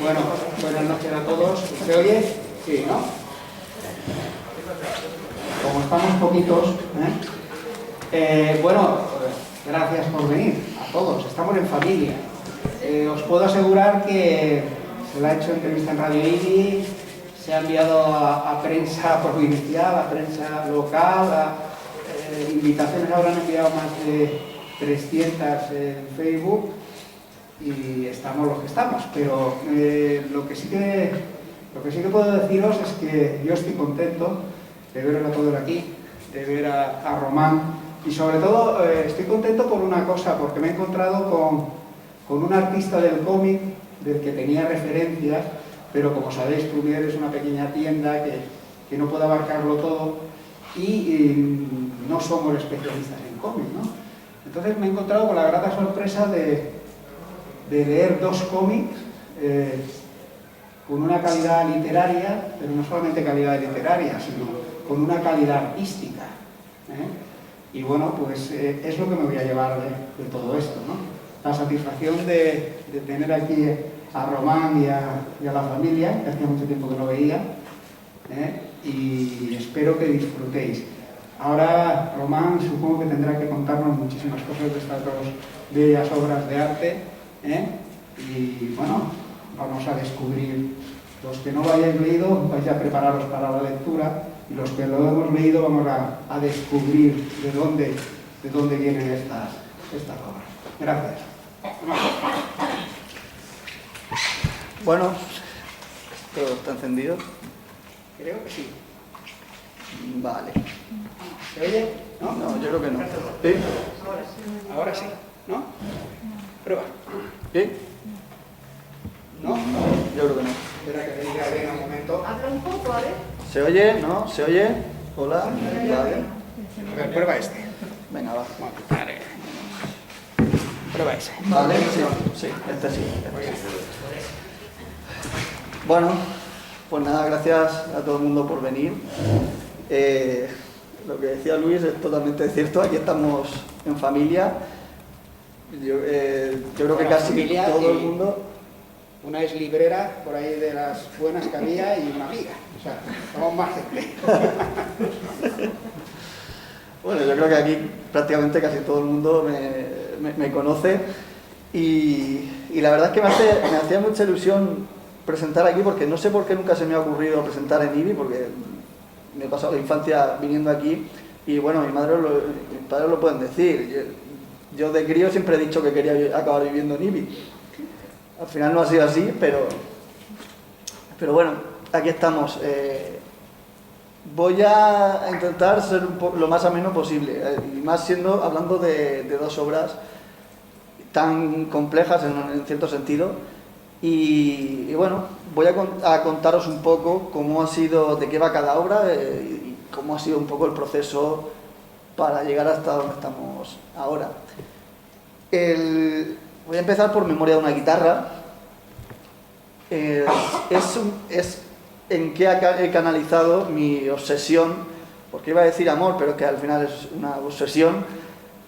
Bueno, buenas noches a todos. ¿Se oye? Sí, ¿no? Como estamos poquitos, bueno, gracias por venir a todos. Estamos en familia. Os puedo asegurar que se le ha hecho entrevista en Radio IBI, se ha enviado a prensa provincial, a prensa local, invitaciones habrán enviado más de 300 en Facebook y estamos los que estamos. Pero lo que sí que puedo deciros es que yo estoy contento de veros a todos aquí, de ver a Román y sobre todo estoy contento por una cosa, porque me he encontrado con un artista del cómic del que tenía referencias, pero como sabéis, Plumier es una pequeña tienda que no puede abarcarlo todo y no somos especialistas en cómic, ¿no? Entonces me he encontrado con la grata sorpresa de leer dos cómics con una calidad literaria, pero no solamente calidad literaria, sino con una calidad artística, y bueno, pues es lo que me voy a llevar de todo esto, ¿no? La satisfacción de tener aquí a Román y a la familia, que hacía mucho tiempo que no veía, y espero que disfrutéis. Ahora Román supongo que tendrá que contarnos muchísimas cosas de estas dos bellas obras de arte, y bueno, vamos a descubrir. Los que no lo hayáis leído vais a prepararos para la lectura, y los que lo hemos leído vamos a descubrir de dónde vienen estas obras. Gracias. Bueno, ¿todo está encendido? Creo que sí. Vale. ¿Se oye? ¿No? No, yo creo que no. ¿Sí? Ahora sí, ¿no? Prueba. ¿Sí? ¿No? Yo creo que no. Espera que te diga Elena un momento. Habla un poco, a ver. ¿Se oye? ¿No? ¿Se oye? Hola. Vale. A ver, prueba este. Venga, va. Vale. Prueba ese. Vale, sí, este sí. Bueno, pues nada, gracias a todo el mundo por venir. Lo que decía Luis es totalmente cierto, aquí estamos en familia. Yo creo que casi todo el mundo... Una es librera, por ahí de las buenas que había, y una amiga. O sea, somos más gente. Bueno, yo creo que aquí prácticamente casi todo el mundo me conoce y la verdad es que me hacía mucha ilusión presentar aquí, porque no sé por qué nunca se me ha ocurrido presentar en IBI, porque me he pasado la infancia viniendo aquí y bueno, mis padres lo pueden decir. Yo de crío siempre he dicho que quería acabar viviendo en IBI. Al final no ha sido así, pero bueno, aquí estamos. Voy a intentar ser lo más ameno posible, y más hablando de dos obras tan complejas en cierto sentido. Y bueno, voy a contaros un poco cómo ha sido, de qué va cada obra, y cómo ha sido un poco el proceso para llegar hasta donde estamos ahora. Voy a empezar por Memoria de una guitarra. Es en qué he canalizado mi obsesión, porque iba a decir amor, pero que al final es una obsesión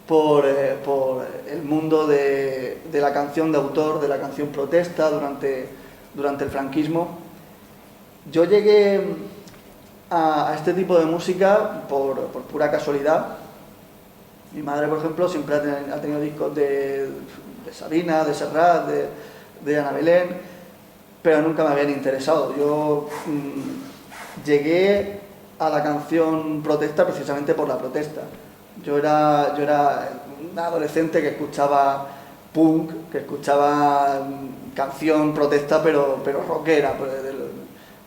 por el mundo de la canción de autor, de la canción protesta durante el franquismo. Yo llegué a este tipo de música por pura casualidad. Mi madre, por ejemplo, siempre ha tenido discos de Sabina, de Serrat, de Ana Belén, pero nunca me habían interesado. Yo llegué a la canción protesta precisamente por la protesta. Yo era un adolescente que escuchaba punk, que escuchaba canción protesta, pero rockera,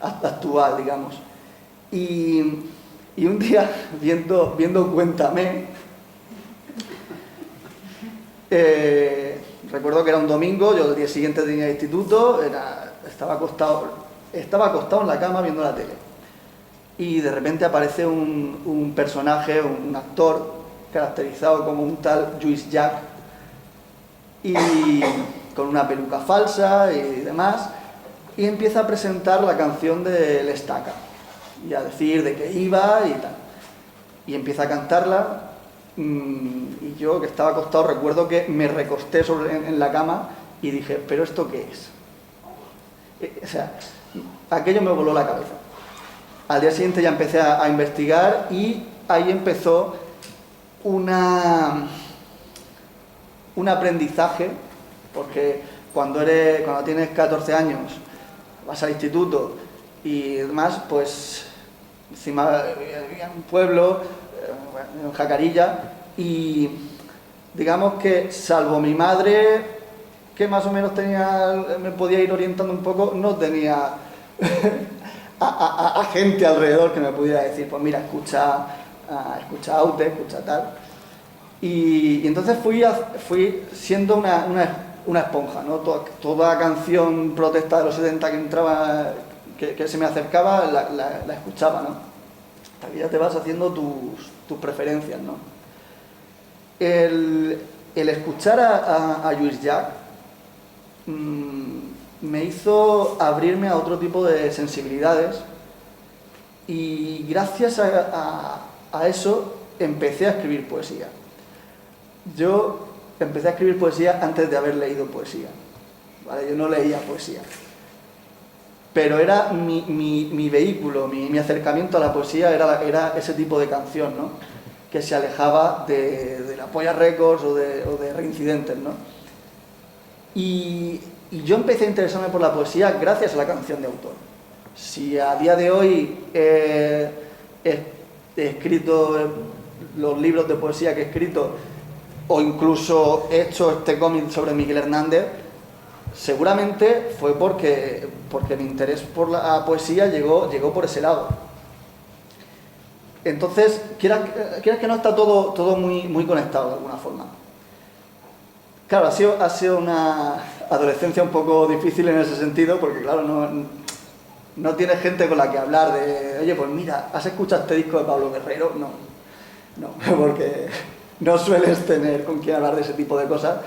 actual, digamos. Y un día, viendo Cuéntame, recuerdo que era un domingo, yo el día siguiente tenía instituto, estaba acostado en la cama viendo la tele. Y de repente aparece un personaje, un actor, caracterizado como un tal Lluís Llach, y con una peluca falsa y demás, y empieza a presentar la canción de l'Estaca, y a decir de qué iba y tal. y empieza a cantarla, y yo, que estaba acostado, recuerdo que me recosté en la cama y dije, ¿pero esto qué es? O sea, aquello me voló la cabeza. Al día siguiente ya empecé a investigar y ahí empezó un aprendizaje, porque cuando tienes 14 años, vas al instituto y demás, pues encima vivía en un pueblo, en Jacarilla, y digamos que salvo mi madre, que más o menos me podía ir orientando un poco, no tenía a gente alrededor que me pudiera decir, pues mira, escucha Aute, escucha tal. Y entonces fui siendo una esponja, ¿no? Toda canción protesta de los 70 que entraba, que se me acercaba, la escuchaba, ¿no? Hasta que ya te vas haciendo tus preferencias, ¿no? El escuchar a Lluís Llach me hizo abrirme a otro tipo de sensibilidades, y gracias a eso empecé a escribir poesía. Yo empecé a escribir poesía antes de haber leído poesía, ¿vale? Yo no leía poesía, pero era mi vehículo, mi acercamiento a la poesía era ese tipo de canción, ¿no? Que se alejaba de la Polla Records o de Reincidentes, ¿no? Y yo empecé a interesarme por la poesía gracias a la canción de autor. Si a día de hoy he escrito los libros de poesía que he escrito, o incluso he hecho este cómic sobre Miguel Hernández, seguramente fue porque mi interés por la poesía llegó por ese lado. Entonces, quieras que no, está todo muy conectado de alguna forma. Claro, ha sido una adolescencia un poco difícil en ese sentido, porque claro, no tienes gente con la que hablar de, oye, pues mira, ¿has escuchado este disco de Pablo Guerrero? No, porque no sueles tener con quién hablar de ese tipo de cosas.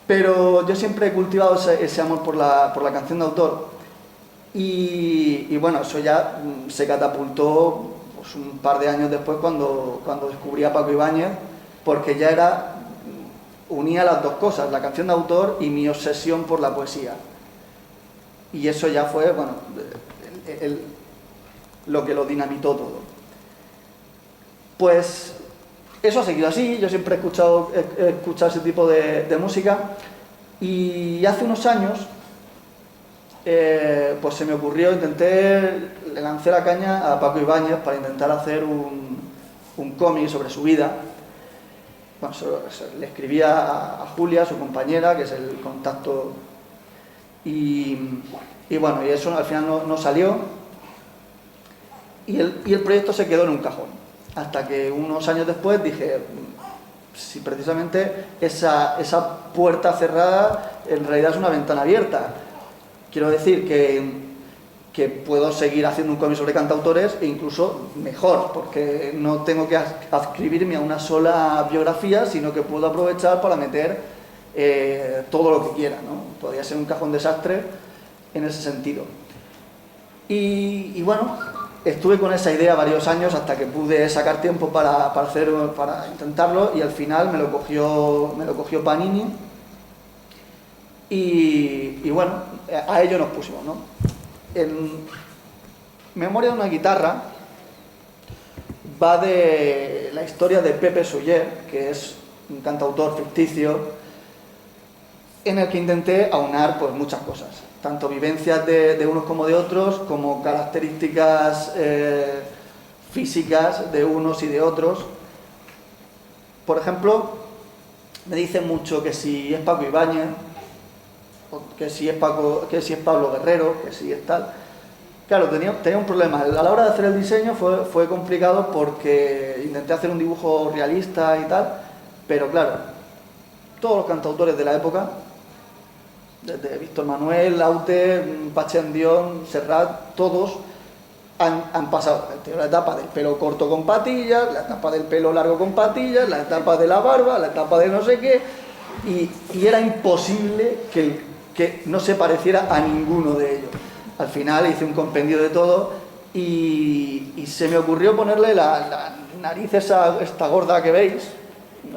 Pero yo siempre he cultivado ese amor por la canción de autor, y bueno, eso ya se catapultó pues, un par de años después cuando descubrí a Paco Ibáñez, porque ya unía las dos cosas, la canción de autor y mi obsesión por la poesía. Y eso ya fue, bueno, lo que lo dinamitó todo. Pues eso ha seguido así, yo siempre he escuchado ese tipo de música, y hace unos años pues se me ocurrió, le lancé la caña a Paco Ibáñez para intentar hacer un cómic sobre su vida. Bueno, le escribía a Julia, su compañera, que es el contacto, y bueno, y eso al final no salió, y el proyecto se quedó en un cajón, hasta que unos años después dije, si precisamente esa puerta cerrada en realidad es una ventana abierta. Quiero decir que puedo seguir haciendo un cómic sobre cantautores, e incluso mejor, porque no tengo que adscribirme a una sola biografía, sino que puedo aprovechar para meter todo lo que quiera, ¿no? Podría ser un cajón desastre en ese sentido. Y bueno, estuve con esa idea varios años hasta que pude sacar tiempo para intentarlo, y al final me lo cogió Panini, y bueno, a ello nos pusimos, ¿no? En Memoria de una guitarra va de la historia de Pepe Suller, que es un cantautor ficticio, en el que intenté aunar pues muchas cosas, tanto vivencias de unos como de otros, como características físicas de unos y de otros. Por ejemplo, me dicen mucho que si es Paco Ibáñez, que si es Pablo Guerrero, que si es tal. Claro, tenía un problema. A la hora de hacer el diseño fue complicado, porque intenté hacer un dibujo realista y tal, pero claro, todos los cantautores de la época, desde Víctor Manuel, Aute, Pache Andión, Serrat, todos han pasado la etapa del pelo corto con patillas, la etapa del pelo largo con patillas, la etapa de la barba, la etapa de no sé qué, y era imposible que no se pareciera a ninguno de ellos. Al final hice un compendio de todo, y se me ocurrió ponerle nariz esta gorda que veis,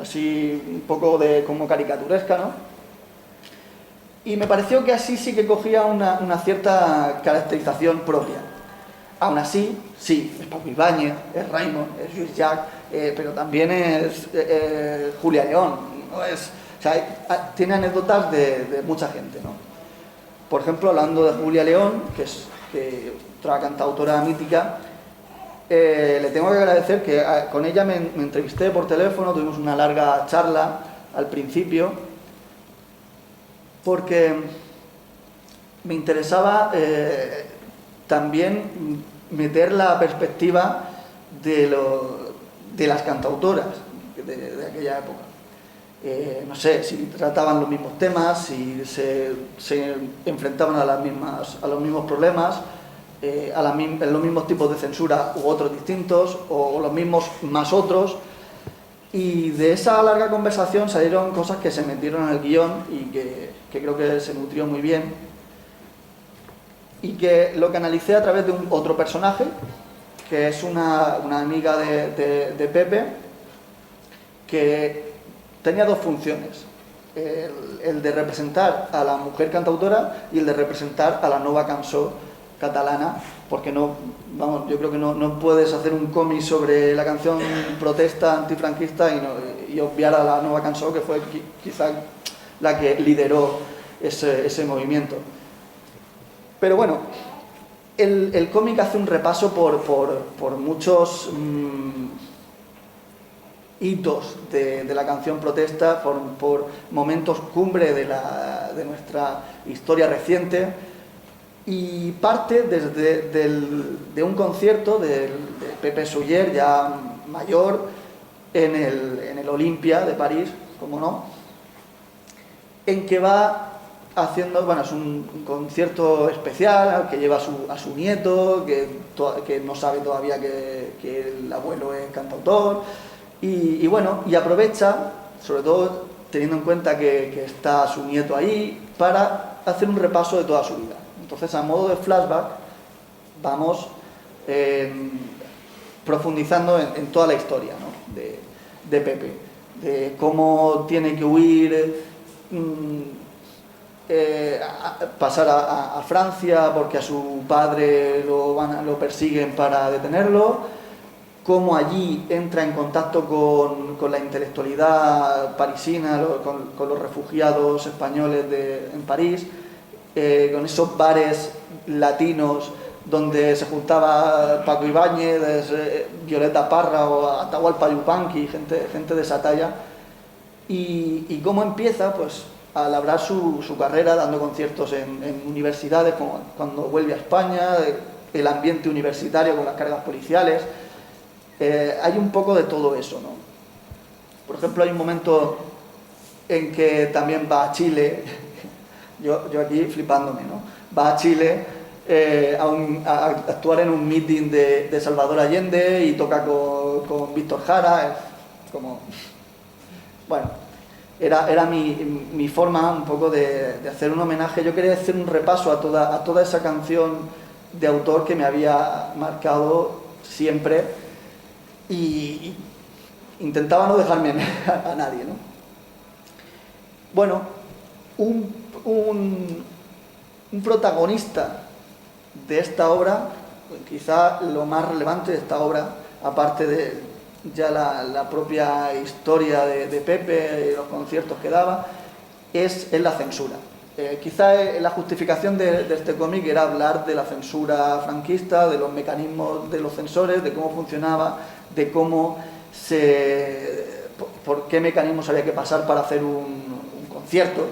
así un poco como caricaturesca, ¿no? Y me pareció que así sí que cogía una cierta caracterización propia. Aún así, sí, es Paco Ibáñez, es Raymond, es Lluís Llach, pero también es Julia León, ¿no? O sea, tiene anécdotas de mucha gente, ¿no? Por ejemplo, hablando de Julia León, que es otra cantautora mítica, le tengo que agradecer que con ella me entrevisté por teléfono, tuvimos una larga charla al principio, porque me interesaba también meter la perspectiva de las cantautoras de aquella época. No sé, si trataban los mismos temas, si se enfrentaban a los mismos problemas, los mismos tipos de censura u otros distintos, o los mismos más otros. Y de esa larga conversación salieron cosas que se metieron en el guión y que creo que se nutrió muy bien, y que lo canalicé a través de otro personaje, que es una amiga de Pepe, que tenía dos funciones: el de representar a la mujer cantautora y el de representar a la nova cançó catalana, porque yo creo que no puedes hacer un cómic sobre la canción protesta antifranquista y obviar a la nova cançó, que fue quizá la que lideró ese movimiento. Pero bueno, el cómic hace un repaso por muchos hitos de la canción protesta, por momentos cumbre de nuestra historia reciente, y parte de un concierto de Pepe Suller, ya mayor, en el Olympia de París, como no, en que va haciendo, bueno, es un concierto especial que lleva a su nieto, que no sabe todavía que el abuelo es cantautor, y bueno, y aprovecha, sobre todo teniendo en cuenta que está su nieto ahí, para hacer un repaso de toda su vida. Entonces, a modo de flashback, vamos profundizando en toda la historia, ¿no?, de Pepe, de cómo tiene que huir, pasar a Francia porque a su padre lo persiguen para detenerlo, cómo allí entra en contacto con la intelectualidad parisina, con los refugiados españoles en París, con esos bares latinos donde se juntaba Paco Ibáñez, Violeta Parra o Atahualpa Yupanqui, gente de esa talla, y cómo empieza pues a labrar su carrera dando conciertos en universidades, como cuando vuelve a España, el ambiente universitario con las cargas policiales. Hay un poco de todo eso, ¿no? Por ejemplo, hay un momento en que también va a Chile, yo aquí flipándome, ¿no? Va a Chile a actuar en un meeting de Salvador Allende y toca con Víctor Jara. Es como... Bueno, era mi forma un poco de hacer un homenaje. Yo quería hacer un repaso a toda esa canción de autor que me había marcado siempre, y intentaba no dejarme a nadie, ¿no? Bueno, un protagonista de esta obra, quizá lo más relevante de esta obra, aparte de ya la propia historia de Pepe y los conciertos que daba, es la censura. Quizá la justificación de este cómic era hablar de la censura franquista, de los mecanismos de los censores, de cómo funcionaba, de cómo por qué mecanismos había que pasar para hacer un concierto,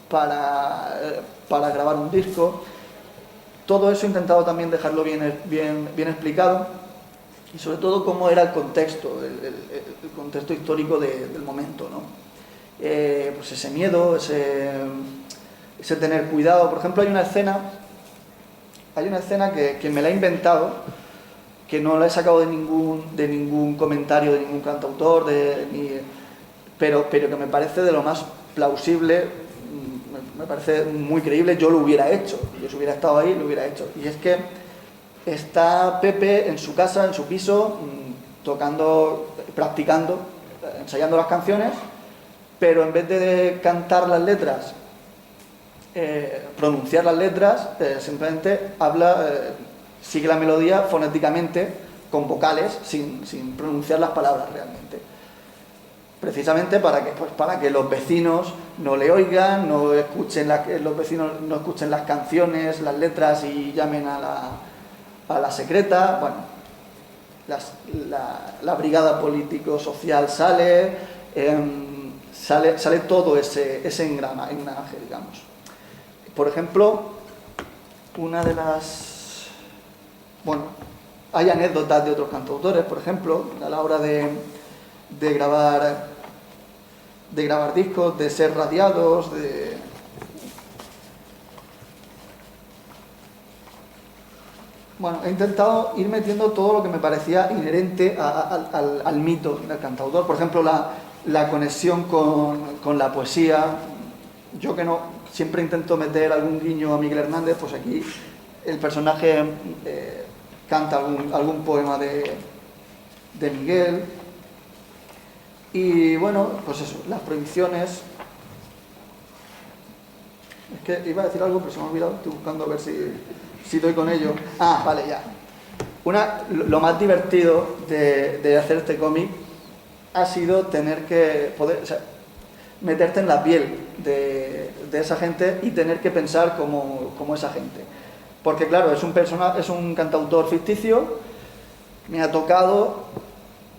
para grabar un disco. Todo eso he intentado también dejarlo bien explicado, y sobre todo cómo era el contexto, el contexto histórico del momento, ¿no? Pues ese miedo, ese tener cuidado. Por ejemplo, hay una escena que me la he inventado, que no la he sacado de ningún comentario, de ningún cantautor, pero que me parece de lo más plausible, me parece muy creíble. Yo lo hubiera hecho, yo si hubiera estado ahí lo hubiera hecho. Y es que está Pepe en su casa, en su piso, tocando, practicando, ensayando las canciones, pero en vez de cantar las letras, pronunciar las letras, simplemente sigue la melodía fonéticamente, con vocales, sin pronunciar las palabras realmente. Precisamente para que los vecinos no le oigan, los vecinos no escuchen las canciones, las letras y llamen a la secreta. Bueno, la brigada político-social sale todo ese engranaje, digamos. Por ejemplo, hay anécdotas de otros cantautores, por ejemplo, a la hora de grabar discos, de ser radiados, he intentado ir metiendo todo lo que me parecía inherente al mito del cantautor. Por ejemplo, la conexión con la poesía. Yo que no siempre intento meter algún guiño a Miguel Hernández, pues aquí el personaje canta algún poema de Miguel. Y bueno, pues eso, las prohibiciones. Es que iba a decir algo, pero se me ha olvidado. Estoy buscando a ver si doy con ello. Ah, vale, ya. Lo más divertido de hacer este cómic ha sido tener que meterte en la piel de esa gente y tener que pensar como esa gente. Porque claro, es un cantautor ficticio. Me ha tocado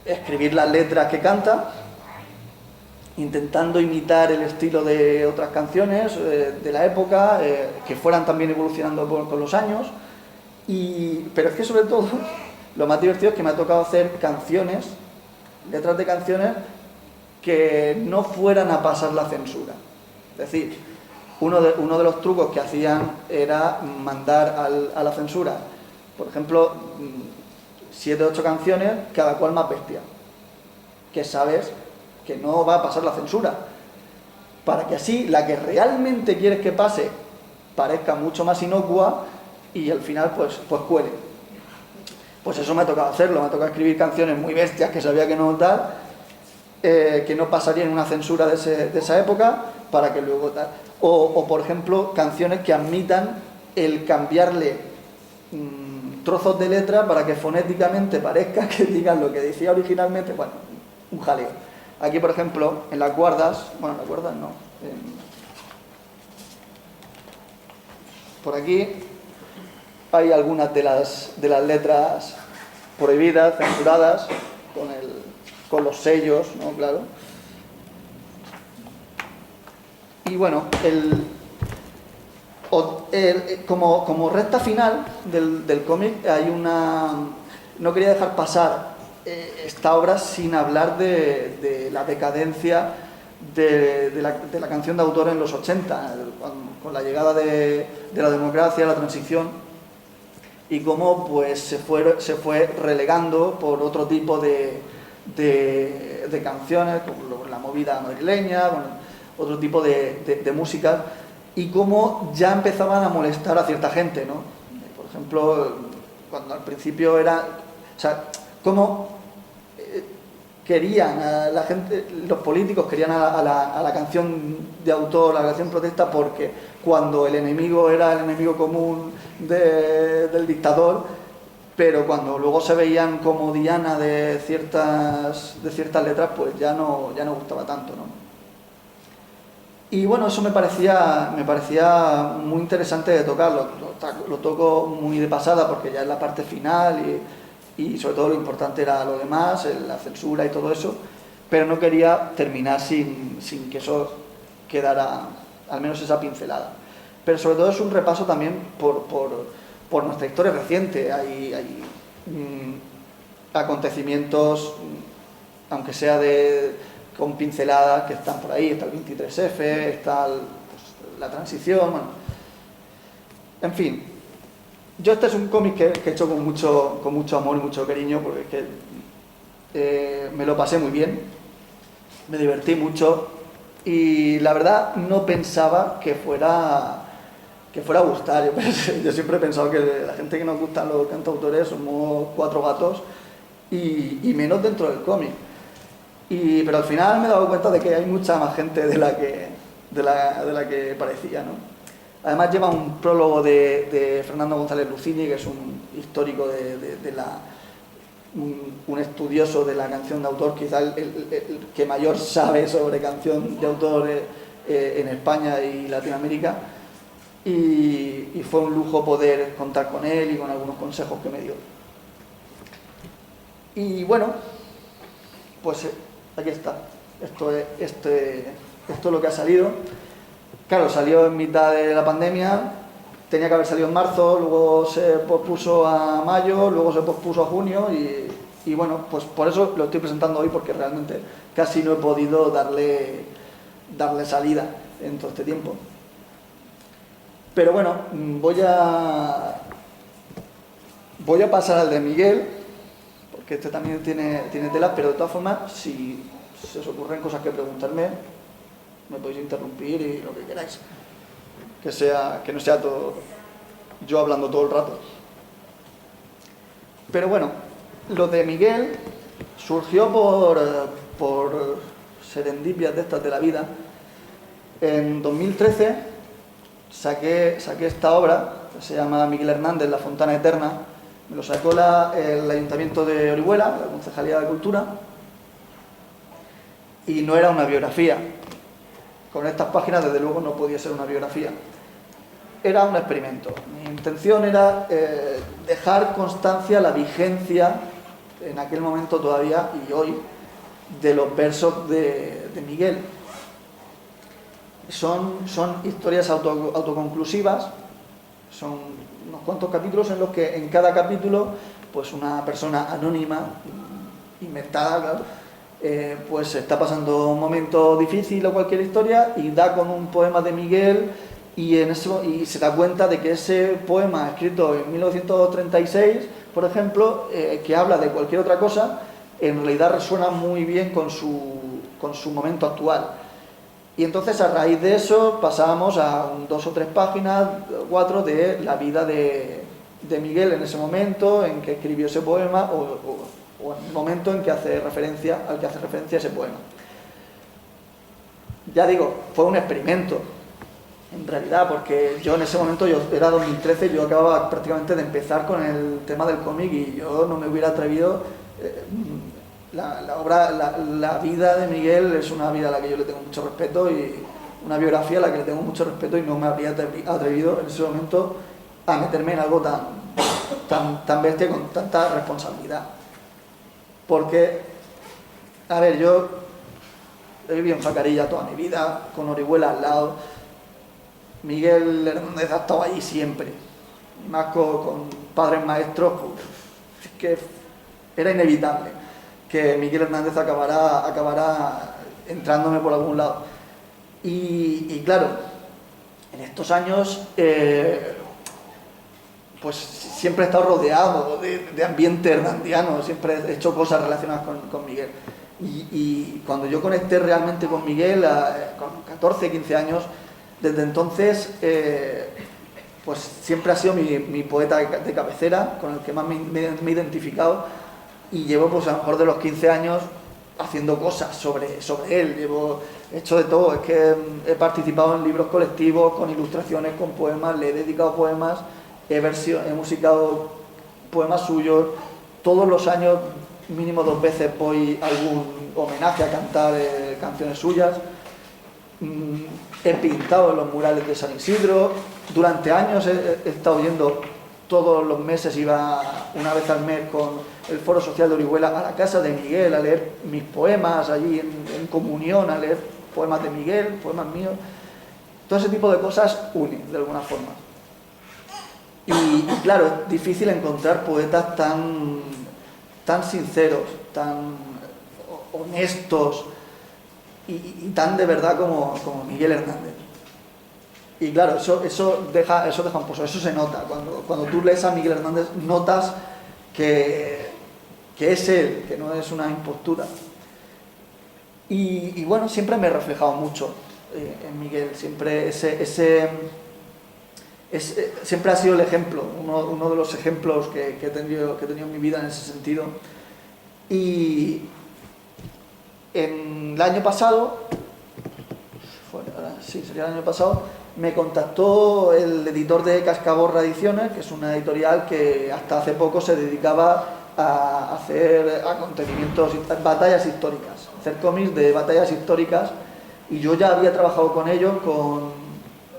escribir las letras que canta, intentando imitar el estilo de otras canciones de la época, que fueran también evolucionando con los años. Pero es que sobre todo, lo más divertido es que me ha tocado hacer letras de canciones que no fueran a pasar la censura. Es decir, uno de los trucos que hacían era mandar a la censura, por ejemplo, 7 o 8 canciones, cada cual más bestia, que sabes que no va a pasar la censura, para que así la que realmente quieres que pase parezca mucho más inocua y al final pues cuele. Pues eso me ha tocado hacerlo, me ha tocado escribir canciones muy bestias que sabía que no que no pasarían una censura de esa época, para que luego tal. O por ejemplo, canciones que admitan el cambiarle trozos de letra para que fonéticamente parezca que digan lo que decía originalmente. Bueno, un jaleo. Aquí, por ejemplo, en las cuerdas, no. Por aquí hay algunas de las letras prohibidas, censuradas, con los sellos, ¿no? Claro. Y bueno, como recta final del cómic hay no quería dejar pasar esta obra sin hablar de la decadencia de la canción de autor en los 80, con la llegada de la democracia, la transición, y cómo pues se fue relegando por otro tipo de canciones, como la movida madrileña, otro tipo de música, y cómo ya empezaban a molestar a cierta gente, ¿no? Por ejemplo, cuando al principio cómo querían a la gente, los políticos querían a la canción de autor, a la canción protesta, porque cuando el enemigo era el enemigo común del dictador, pero cuando luego se veían como diana de ciertas letras, pues ya no gustaba tanto, ¿no? Y bueno, eso me parecía muy interesante de tocarlo. Lo toco muy de pasada porque ya es la parte final y sobre todo lo importante era lo demás, la censura y todo eso, pero no quería terminar sin que eso quedara, al menos esa pincelada. Pero sobre todo es un repaso también por nuestra historia reciente. Hay acontecimientos, aunque sea con pinceladas, que están por ahí. Está el 23F, está la transición, bueno. En fin, este es un cómic que he hecho con mucho amor y mucho cariño, porque es que me lo pasé muy bien, me divertí mucho y la verdad no pensaba que fuera a gustar. Yo siempre he pensado que la gente que nos gustan los cantautores somos 4 gatos y menos dentro del cómic. Pero al final me he dado cuenta de que hay mucha más gente de la que parecía, ¿no? Además lleva un prólogo de Fernando González Lucini, que es un histórico un estudioso de la canción de autor, quizá el que mayor sabe sobre canción de autor en España y Latinoamérica, y fue un lujo poder contar con él y con algunos consejos que me dio. Y bueno, pues aquí está, esto es lo que ha salido. Claro, salió en mitad de la pandemia, tenía que haber salido en marzo, luego se pospuso a mayo, luego se pospuso a junio y bueno, pues por eso lo estoy presentando hoy, porque realmente casi no he podido darle salida en todo este tiempo. Pero bueno, voy a pasar al de Miguel, porque este también tiene telas, pero de todas formas, si se os ocurren cosas que preguntarme, me podéis interrumpir y lo que queráis. Que no sea todo yo hablando todo el rato. Pero bueno, lo de Miguel surgió por serendipias de estas de la vida. En 2013 saqué esta obra, que se llama Miguel Hernández, La Fontana Eterna. Me lo sacó el Ayuntamiento de Orihuela, la Concejalía de Cultura, y no era una biografía. Con estas páginas, desde luego, no podía ser una biografía. Era un experimento. Mi intención era dejar constancia, la vigencia, en aquel momento todavía y hoy, de los versos de Miguel. Son historias autoconclusivas, son unos cuantos capítulos en los que en cada capítulo pues una persona anónima, inventada, claro, pues está pasando un momento difícil o cualquier historia y da con un poema de Miguel y se da cuenta de que ese poema escrito en 1936, por ejemplo, que habla de cualquier otra cosa, en realidad resuena muy bien con su momento actual. Y entonces a raíz de eso pasábamos a 2 o 3 páginas, 4, de la vida de Miguel en ese momento, en que escribió ese poema o en el momento en que al que hace referencia ese poema. Ya digo, fue un experimento, en realidad, porque yo en ese momento, era 2013, yo acababa prácticamente de empezar con el tema del cómic y yo no me hubiera atrevido. La vida de Miguel es una vida a la que yo le tengo mucho respeto y una biografía a la que le tengo mucho respeto, y no me habría atrevido en ese momento a meterme en algo tan bestia, con tanta responsabilidad. Porque, a ver, yo he vivido en Jacarilla toda mi vida, con Orihuela al lado. Miguel Hernández ha estado allí siempre, y más con padres maestros, pues, es que era inevitable que Miguel Hernández acabara entrándome por algún lado. Y claro, en estos años pues siempre he estado rodeado de ambiente hernandiano, siempre he hecho cosas relacionadas con Miguel. Y cuando yo conecté realmente con Miguel, con 14, 15 años, desde entonces pues siempre ha sido mi poeta de cabecera, con el que más me he identificado, y llevo pues a lo mejor de los 15 años haciendo cosas sobre él. He hecho de todo, es que he participado en libros colectivos, con ilustraciones, con poemas, le he dedicado poemas, he musicado poemas suyos. Todos los años, mínimo 2 veces, voy a algún homenaje a cantar canciones suyas. He pintado en los murales de San Isidro. Durante años he estado yendo todos los meses, iba una vez al mes con el Foro Social de Orihuela a la casa de Miguel a leer mis poemas allí en comunión, a leer poemas de Miguel, poemas míos. Todo ese tipo de cosas unen de alguna forma. Y claro, es difícil encontrar poetas tan sinceros, tan honestos y tan de verdad como Miguel Hernández. Y claro, eso deja un pozo, eso se nota. Cuando tú lees a Miguel Hernández, notas que es él, que no es una impostura. Y bueno, siempre me he reflejado mucho en Miguel. Siempre siempre ha sido el ejemplo, uno de los ejemplos que he tenido en ese sentido. Y en el año pasado, sí, sería el año pasado, me contactó el editor de Cascaborra Ediciones, que es una editorial que hasta hace poco se dedicaba a hacer acontecimientos, batallas históricas, hacer cómics de batallas históricas, y yo ya había trabajado con ellos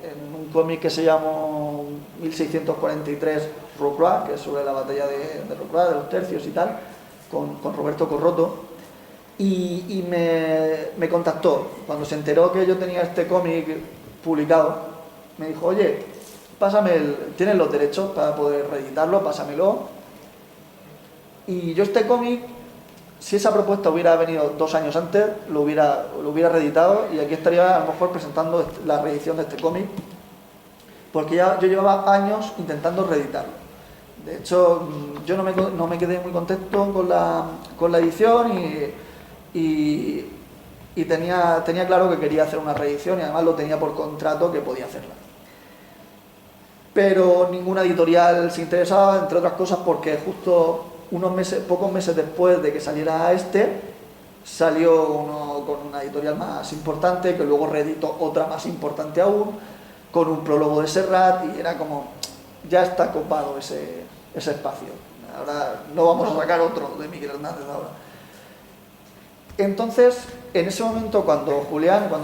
en un cómic que se llamó 1643 Rocroi, que es sobre la batalla de Rocroi, de los tercios y tal, con Roberto Corroto, y me contactó. Cuando se enteró que yo tenía este cómic publicado, me dijo, oye, tienes los derechos para poder reeditarlo, pásamelo. Y yo este cómic, si esa propuesta hubiera venido 2 años antes, lo hubiera reeditado, y aquí estaría a lo mejor presentando la reedición de este cómic, porque ya yo llevaba años intentando reeditarlo. De hecho, yo no me quedé muy contento con la edición, y tenía claro que quería hacer una reedición, y además lo tenía por contrato que podía hacerla. Pero ninguna editorial se interesaba, entre otras cosas porque justo pocos meses después de que saliera salió uno con una editorial más importante, que luego reeditó otra más importante aún, con un prólogo de Serrat, y era como, ya está copado ese espacio. Ahora no vamos a sacar otro de Miguel Hernández ahora. Entonces, en ese momento, cuando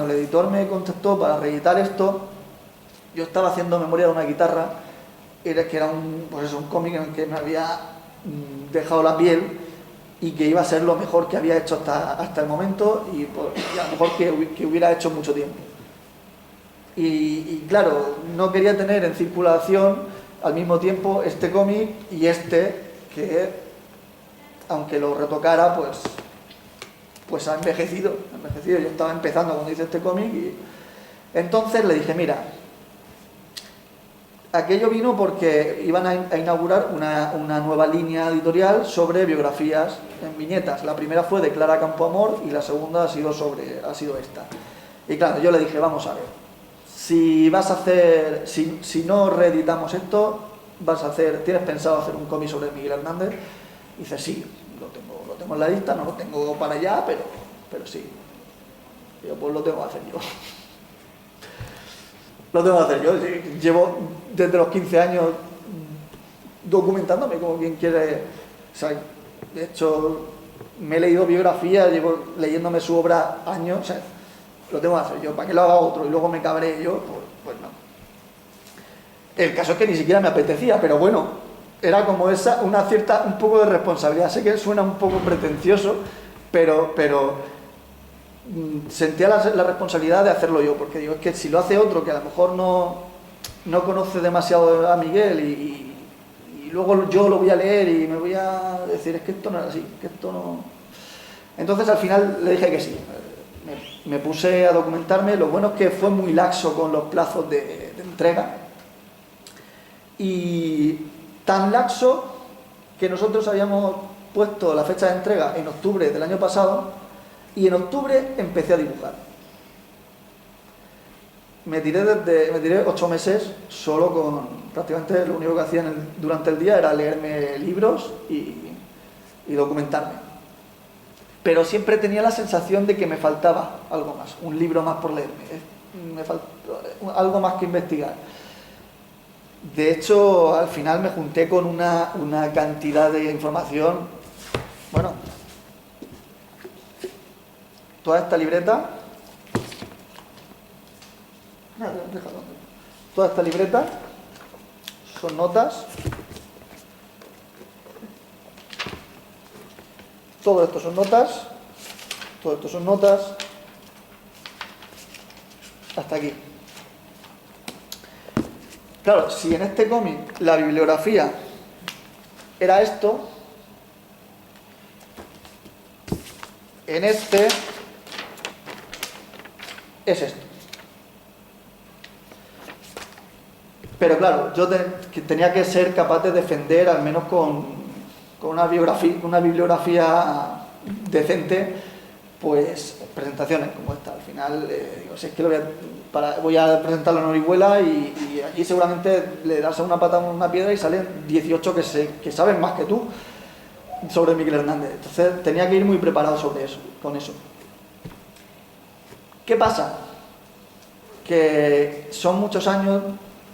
el editor me contactó para reeditar esto, yo estaba haciendo memoria de una guitarra, que era un cómic en el que me había dejado la piel, y que iba a ser lo mejor que había hecho hasta el momento, y a lo mejor que hubiera hecho mucho tiempo. Y claro, no quería tener en circulación al mismo tiempo este cómic y que, aunque lo retocara, pues ha envejecido. Yo estaba empezando cuando hice este cómic, y entonces le dije, mira, aquello vino porque iban a inaugurar una nueva línea editorial sobre biografías en viñetas. La primera fue de Clara Campoamor, y la segunda ha sido esta. Y claro, yo le dije, vamos a ver, si no reeditamos esto, ¿tienes pensado hacer un cómic sobre Miguel Hernández? Y dice, sí, lo tengo en la lista, no lo tengo para allá, pero sí. Y yo, pues lo tengo que hacer yo. Lo tengo que hacer yo. Llevo desde los 15 años documentándome como quien quiere. O sea, de hecho, me he leído biografías, llevo leyéndome su obra años. O sea, lo tengo que hacer yo. ¿Para que lo haga otro y luego me cabré yo? Pues no. El caso es que ni siquiera me apetecía, pero bueno, era como un poco de responsabilidad. Sé que suena un poco pretencioso, pero sentía la responsabilidad de hacerlo yo, porque digo, es que si lo hace otro que a lo mejor no conoce demasiado a Miguel, y luego yo lo voy a leer y me voy a decir, es que esto no es así, que esto no... Entonces al final le dije que sí. Me puse a documentarme. Lo bueno es que fue muy laxo con los plazos de entrega, y tan laxo que nosotros habíamos puesto la fecha de entrega en octubre del año pasado, y en octubre empecé a dibujar. Me tiré 8 meses solo prácticamente lo único que hacía durante el día era leerme libros y documentarme. Pero siempre tenía la sensación de que me faltaba algo más, un libro más por leerme, me faltaba algo más que investigar. De hecho, al final me junté con una cantidad de información. Bueno, toda esta libreta, son notas. Todo esto son notas, hasta aquí. Claro, si en este cómic la bibliografía era esto, en este es esto. Pero claro, yo tenía que ser capaz de defender, al menos con una bibliografía decente, pues presentaciones como esta. Al final, digo, si es que voy a presentarlo en Orihuela, y allí seguramente le das a una pata a una piedra y salen 18 que saben más que tú. sobre Miguel Hernández. Entonces tenía que ir muy preparado sobre eso, con eso. ¿Qué pasa? Que son muchos años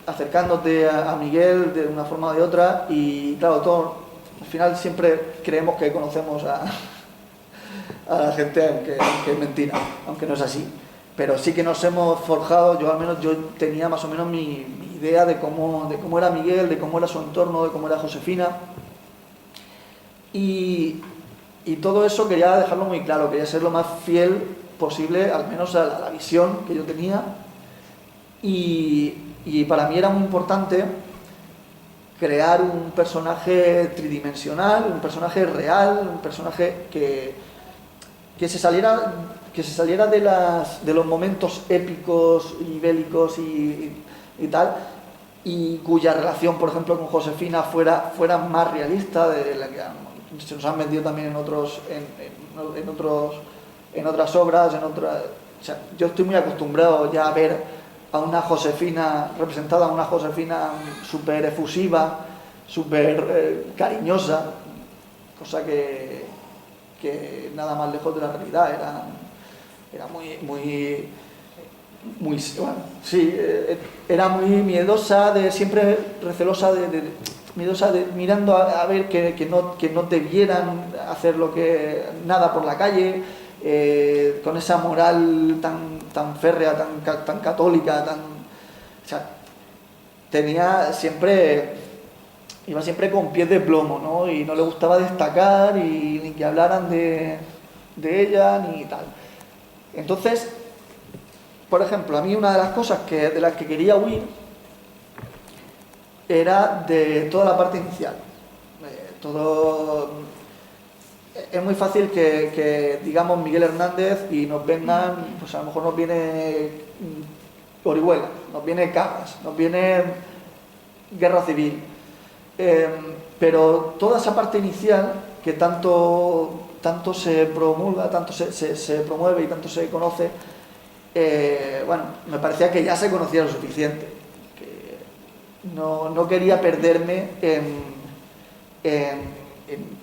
acercándote a Miguel de una forma o de otra y claro, todo, al final siempre creemos que conocemos a la gente, aunque es mentira, aunque no es así. Pero sí que nos hemos forjado, yo al menos yo tenía más o menos mi idea de cómo era Miguel, de cómo era su entorno, de cómo era Josefina. Y todo eso quería dejarlo muy claro, quería ser lo más fiel posible, al menos a la visión que yo tenía. Y para mí era muy importante crear un personaje tridimensional, un personaje real, un personaje que se saliera de los momentos épicos y bélicos y tal, y cuya relación, por ejemplo, con Josefina fuera más realista de la que se nos han vendido también en otras obras, o sea, yo estoy muy acostumbrado ya a ver a una Josefina representada, a una Josefina súper efusiva, súper cariñosa, cosa que nada más lejos de la realidad, era muy bueno, sí, era muy miedosa, siempre recelosa, miedosa mirando a ver que no te vieran hacer nada por la calle, con esa moral tan férrea, tan católica, o sea, iba siempre con pies de plomo, ¿no? Y no le gustaba destacar ni que hablaran de ella ni tal. Entonces, por ejemplo, a mí una de las cosas de las que quería huir era de toda la parte inicial. Es muy fácil que digamos Miguel Hernández y nos vengan, pues a lo mejor nos viene Orihuela, nos viene Cabras, nos viene Guerra Civil. Pero toda esa parte inicial que tanto se promulga, tanto se promueve y tanto se conoce, bueno, me parecía que ya se conocía lo suficiente, que no quería perderme en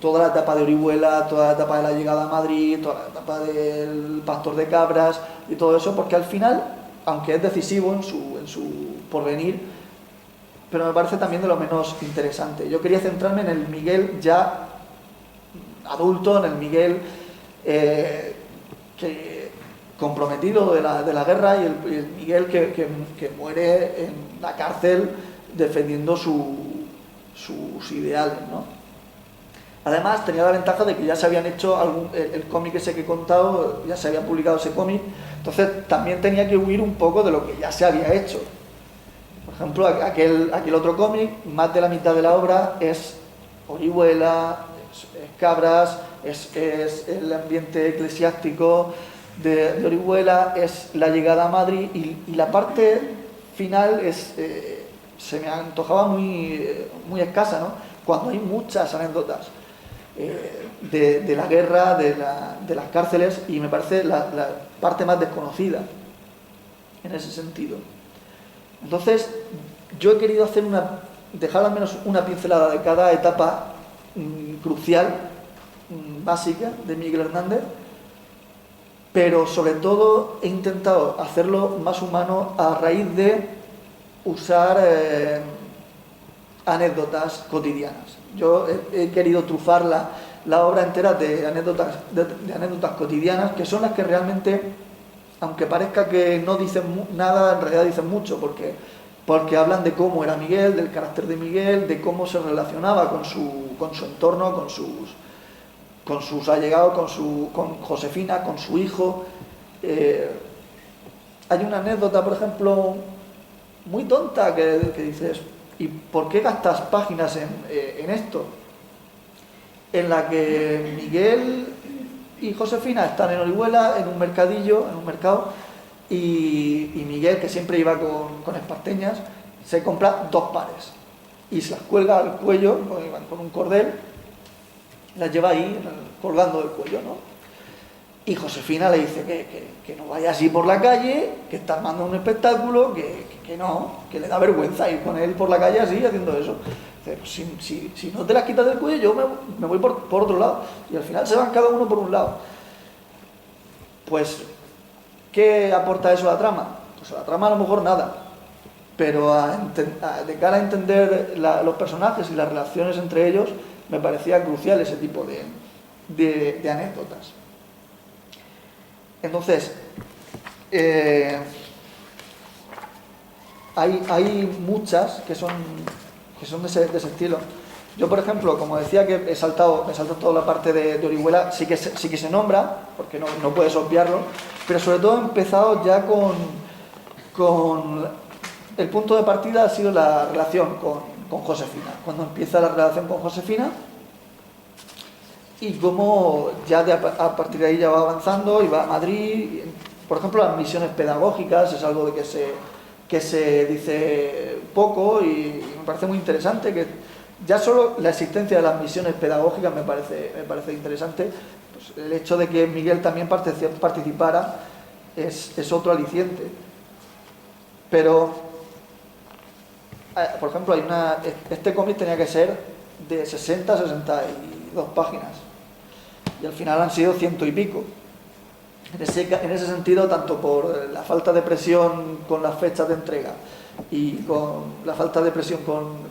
toda la etapa de Orihuela, toda la etapa de la llegada a Madrid, toda la etapa del Pastor de Cabras y todo eso, porque al final, aunque es decisivo en su porvenir, pero me parece también de lo menos interesante. Yo quería centrarme en el Miguel ya adulto, en el Miguel comprometido de la guerra y el Miguel que muere en la cárcel defendiendo sus ideales, ¿no? Además tenía la ventaja de que ya se habían hecho el cómic ese que he contado, ya se había publicado ese cómic, entonces también tenía que huir un poco de lo que ya se había hecho. Por ejemplo, aquel otro cómic, más de la mitad de la obra es Orihuela, es Cabras, es el ambiente eclesiástico de Orihuela, es la llegada a Madrid y la parte final se me antojaba muy escasa, ¿no? Cuando hay muchas anécdotas de la guerra, de las cárceles, y me parece la parte más desconocida en ese sentido. Entonces, yo he querido dejar al menos una pincelada de cada etapa crucial, básica, de Miguel Hernández, pero sobre todo he intentado hacerlo más humano a raíz de usar anécdotas cotidianas. Yo he querido trufar la obra entera de anécdotas cotidianas, que son las que realmente, aunque parezca que no dicen nada, en realidad dicen mucho, porque hablan de cómo era Miguel, del carácter de Miguel, de cómo se relacionaba con su entorno, con sus allegados, con Josefina, con su hijo. Hay una anécdota, por ejemplo, muy tonta que dices, ¿y por qué gastas páginas en esto? En la que Miguel y Josefina están en Orihuela, en un mercado, y Miguel, que siempre iba con esparteñas, se compra 2 pares y se las cuelga al cuello con un cordel, las lleva ahí colgando del cuello, ¿no? Y Josefina le dice que no vaya así por la calle, que está armando un espectáculo, que no, que le da vergüenza ir con él por la calle así, haciendo eso. Dice, pues si no te las quitas del cuello, yo me voy por otro lado. Y al final se van cada uno por un lado. Pues, ¿qué aporta eso a la trama? Pues a la trama a lo mejor nada. Pero de cara a entender los personajes y las relaciones entre ellos, me parecía crucial ese tipo de anécdotas. Entonces, hay muchas que son de ese estilo. Yo, por ejemplo, como decía que he saltado toda la parte de Orihuela, sí que se nombra, porque no puedes obviarlo, pero sobre todo he empezado ya con el punto de partida ha sido la relación con Josefina. Cuando empieza la relación con Josefina y cómo ya a partir de ahí ya va avanzando y va a Madrid. Por ejemplo, las misiones pedagógicas es algo de que se dice poco y me parece muy interesante, que ya solo la existencia de las misiones pedagógicas me parece interesante. Pues el hecho de que Miguel también participara es otro aliciente. Pero, por ejemplo, este cómic tenía que ser de 60 a 62 páginas y al final han sido 100 y pico. En ese sentido, tanto por la falta de presión con las fechas de entrega y con la falta de presión con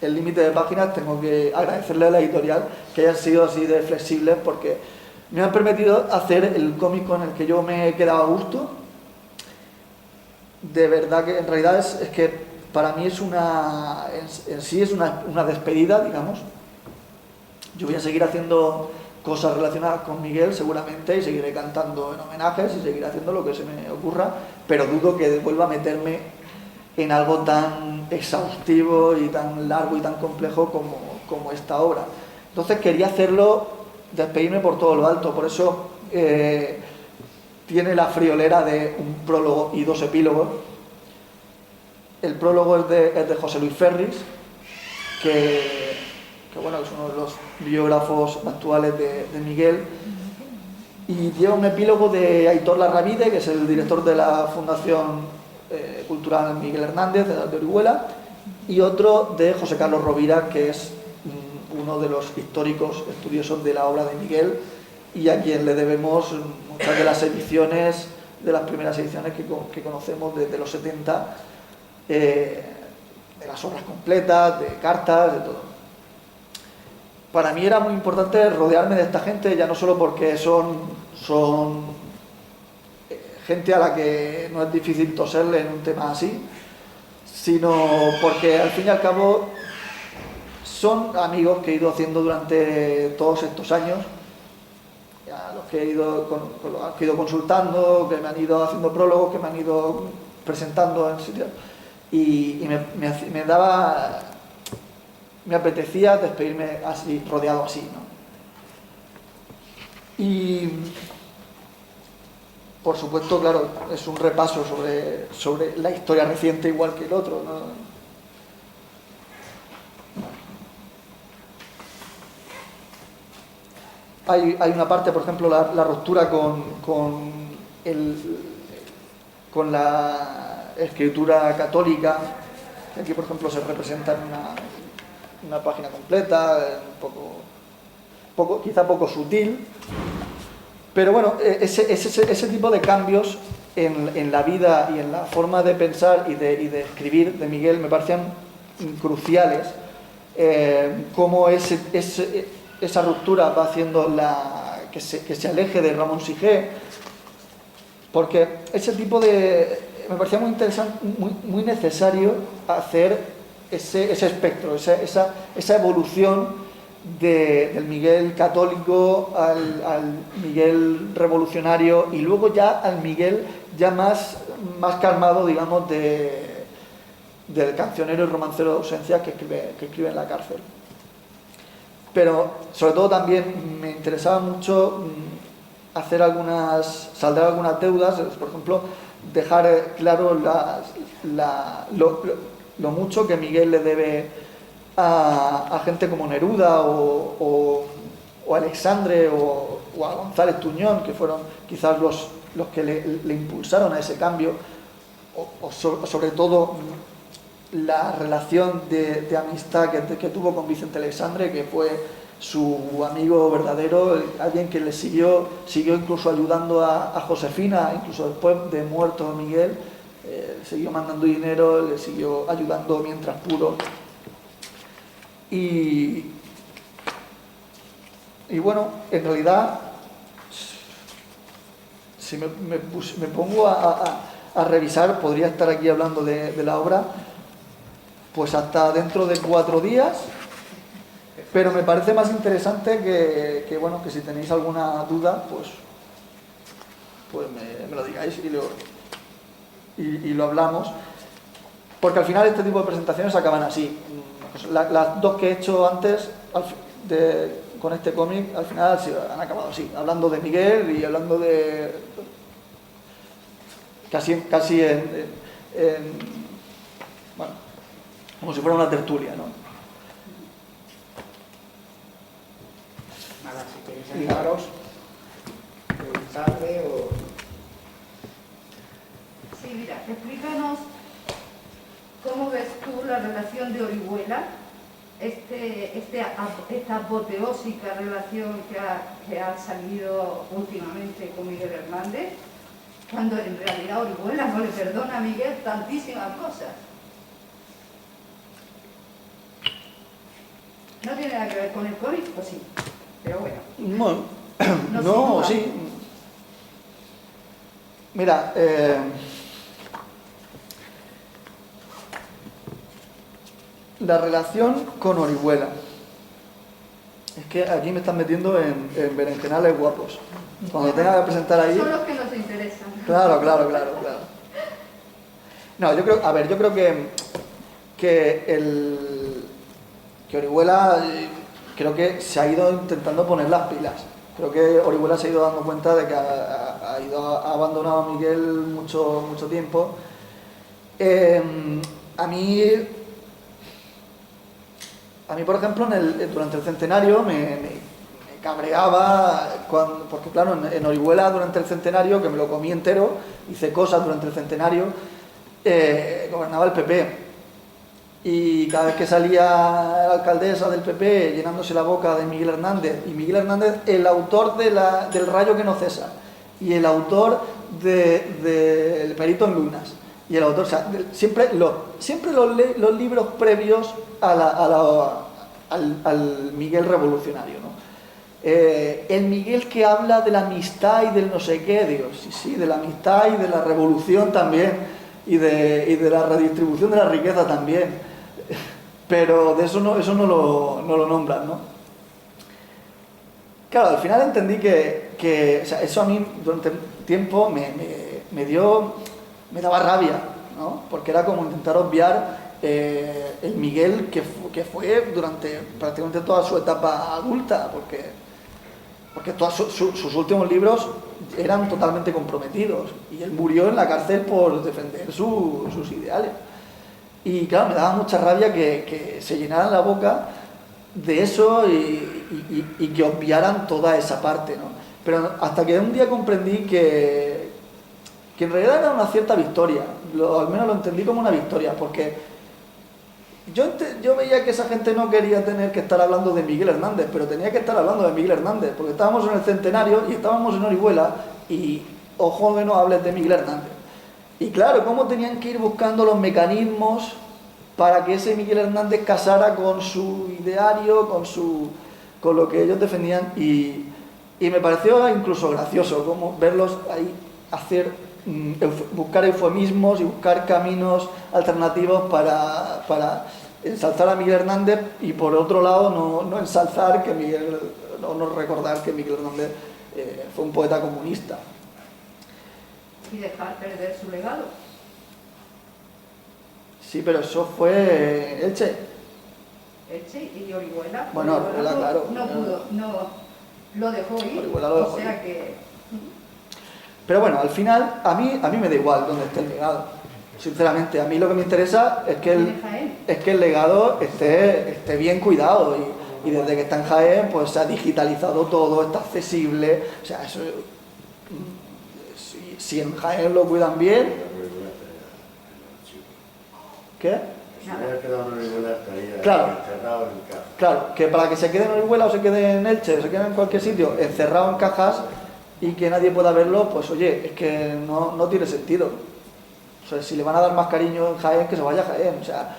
el límite de páginas, tengo que agradecerle a la editorial que hayan sido así de flexibles, porque me han permitido hacer el cómic con el que yo me he quedado a gusto. De verdad que en realidad es que para mí es una despedida, digamos. Yo voy a seguir haciendo cosas relacionadas con Miguel seguramente y seguiré cantando en homenajes y seguiré haciendo lo que se me ocurra, pero dudo que vuelva a meterme en algo tan exhaustivo y tan largo y tan complejo como esta obra. Entonces quería despedirme por todo lo alto, por eso tiene la friolera de un prólogo y 2 epílogos. El prólogo es de José Luis Ferris, que bueno, es uno de los biógrafos actuales de Miguel, y lleva un epílogo de Aitor Larravide, que es el director de la Fundación Cultural Miguel Hernández de Orihuela, y otro de José Carlos Rovira, que es uno de los históricos estudiosos de la obra de Miguel y a quien le debemos muchas de las ediciones, de las primeras ediciones que conocemos desde los 70, de las obras completas, de cartas, de todo. Para mí era muy importante rodearme de esta gente, ya no solo porque son gente a la que no es difícil toserle en un tema así, sino porque al fin y al cabo son amigos que he ido haciendo durante todos estos años, a los que he ido consultando, que me han ido haciendo prólogos, que me han ido presentando en sitios, y me apetecía despedirme así, rodeado así, ¿no? Y por supuesto, claro, es un repaso sobre la historia reciente igual que el otro, ¿no? Hay una parte, por ejemplo, la ruptura con la escritura católica, que aquí, por ejemplo, se representa en una página completa, quizá poco sutil, pero bueno, ese tipo de cambios en la vida y en la forma de pensar y de escribir de Miguel me parecían cruciales. Cómo esa ruptura va haciendo que se aleje de Ramón Sige, porque ese tipo me parecía muy interesante, muy necesario hacer ese espectro, esa evolución del Miguel católico al Miguel revolucionario y luego ya al Miguel ya más calmado, digamos, del cancionero y romancero de ausencia que escribe en la cárcel. Pero sobre todo también me interesaba mucho saldar algunas deudas, por ejemplo, dejar claro lo mucho que Miguel le debe a gente como Neruda o Alexandre o a González Tuñón, que fueron quizás los que le impulsaron a ese cambio, o sobre todo la relación de amistad que tuvo con Vicente Aleixandre, que fue su amigo verdadero, alguien que le siguió incluso ayudando a Josefina, incluso después de muerto Miguel, siguió mandando dinero, le siguió ayudando mientras pudo. Y bueno, en realidad, si me pongo a revisar, podría estar aquí hablando de la obra pues hasta dentro de 4 días, pero me parece más interesante que bueno, que si tenéis alguna duda, pues me lo digáis y lo hablamos, porque al final este tipo de presentaciones acaban así. Las 2 que he hecho antes con este cómic al final han acabado así, hablando de Miguel y hablando de casi bueno, como si fuera una tertulia, ¿no? Nada, si queréis animaros, preguntarle o... Sí, mira, explícanos cómo ves tú la relación de Orihuela, esta apoteósica relación que ha salido últimamente con Miguel Hernández, cuando en realidad Orihuela no le perdona a Miguel tantísimas cosas. No tiene nada que ver con el cómic, pues sí, pero bueno. Bueno, No, sí. Mira, la relación con Orihuela. Es que aquí me están metiendo en berenjenales guapos. Cuando tenga que presentar ahí... Son los que nos interesan. Claro. No, yo creo que Orihuela creo que se ha ido intentando poner las pilas. Creo que Orihuela se ha ido dando cuenta de que ha abandonado a Miguel mucho tiempo. A mí, por ejemplo, durante el centenario me cabreaba, porque claro, en Orihuela durante el centenario, que me lo comí entero, hice cosas durante el centenario, gobernaba el PP. Y cada vez que salía la alcaldesa del PP llenándose la boca de Miguel Hernández, y Miguel Hernández, el autor del Rayo que no cesa, y el autor del Perito en Lunas, y el autor, o sea, siempre los libros previos al Miguel revolucionario, ¿no? El Miguel que habla de la amistad y del no sé qué, digo, sí, de la amistad y de la revolución también, y de la redistribución de la riqueza también. Pero de eso no lo nombran, ¿no? Claro, al final entendí que o sea, eso a mí durante tiempo me daba rabia, ¿no? Porque era como intentar obviar el Miguel que fue durante prácticamente toda su etapa adulta, porque todos sus últimos libros eran totalmente comprometidos, y él murió en la cárcel por defender sus ideales. Y claro, me daba mucha rabia que se llenaran la boca de eso y que obviaran toda esa parte, ¿no? Pero hasta que un día comprendí que en realidad era una cierta victoria, al menos lo entendí como una victoria, porque yo veía que esa gente no quería tener que estar hablando de Miguel Hernández, pero tenía que estar hablando de Miguel Hernández, porque estábamos en el centenario y estábamos en Orihuela, y ojo que no hables de Miguel Hernández. Y claro, cómo tenían que ir buscando los mecanismos para que ese Miguel Hernández casara con su ideario, con lo que ellos defendían, y me pareció incluso gracioso como verlos ahí buscar eufemismos y buscar caminos alternativos para ensalzar a Miguel Hernández, y por otro lado no ensalzar no recordar que Miguel Hernández fue un poeta comunista. Y dejar perder su legado. Sí, pero eso fue Elche. Elche y Orihuela. Bueno, Orihuela, claro. No lo dejó ir. Orihuela lo dejó o sea ir. que... Pero bueno, al final a mí me da igual dónde esté el legado. Sinceramente, a mí lo que me interesa es que el legado esté bien cuidado, y desde que está en Jaén pues se ha digitalizado todo, está accesible, o sea, eso, si en Jaén lo cuidan bien. ¿Qué? Si hubiera quedado en Orihuela estaría Claro. encerrado en casa. Claro, que para que se quede en Orihuela o se quede en Elche o se quede en cualquier sitio encerrado en cajas y que nadie pueda verlo, pues oye, es que no tiene sentido. O sea, si le van a dar más cariño en Jaén, que se vaya a Jaén. O sea,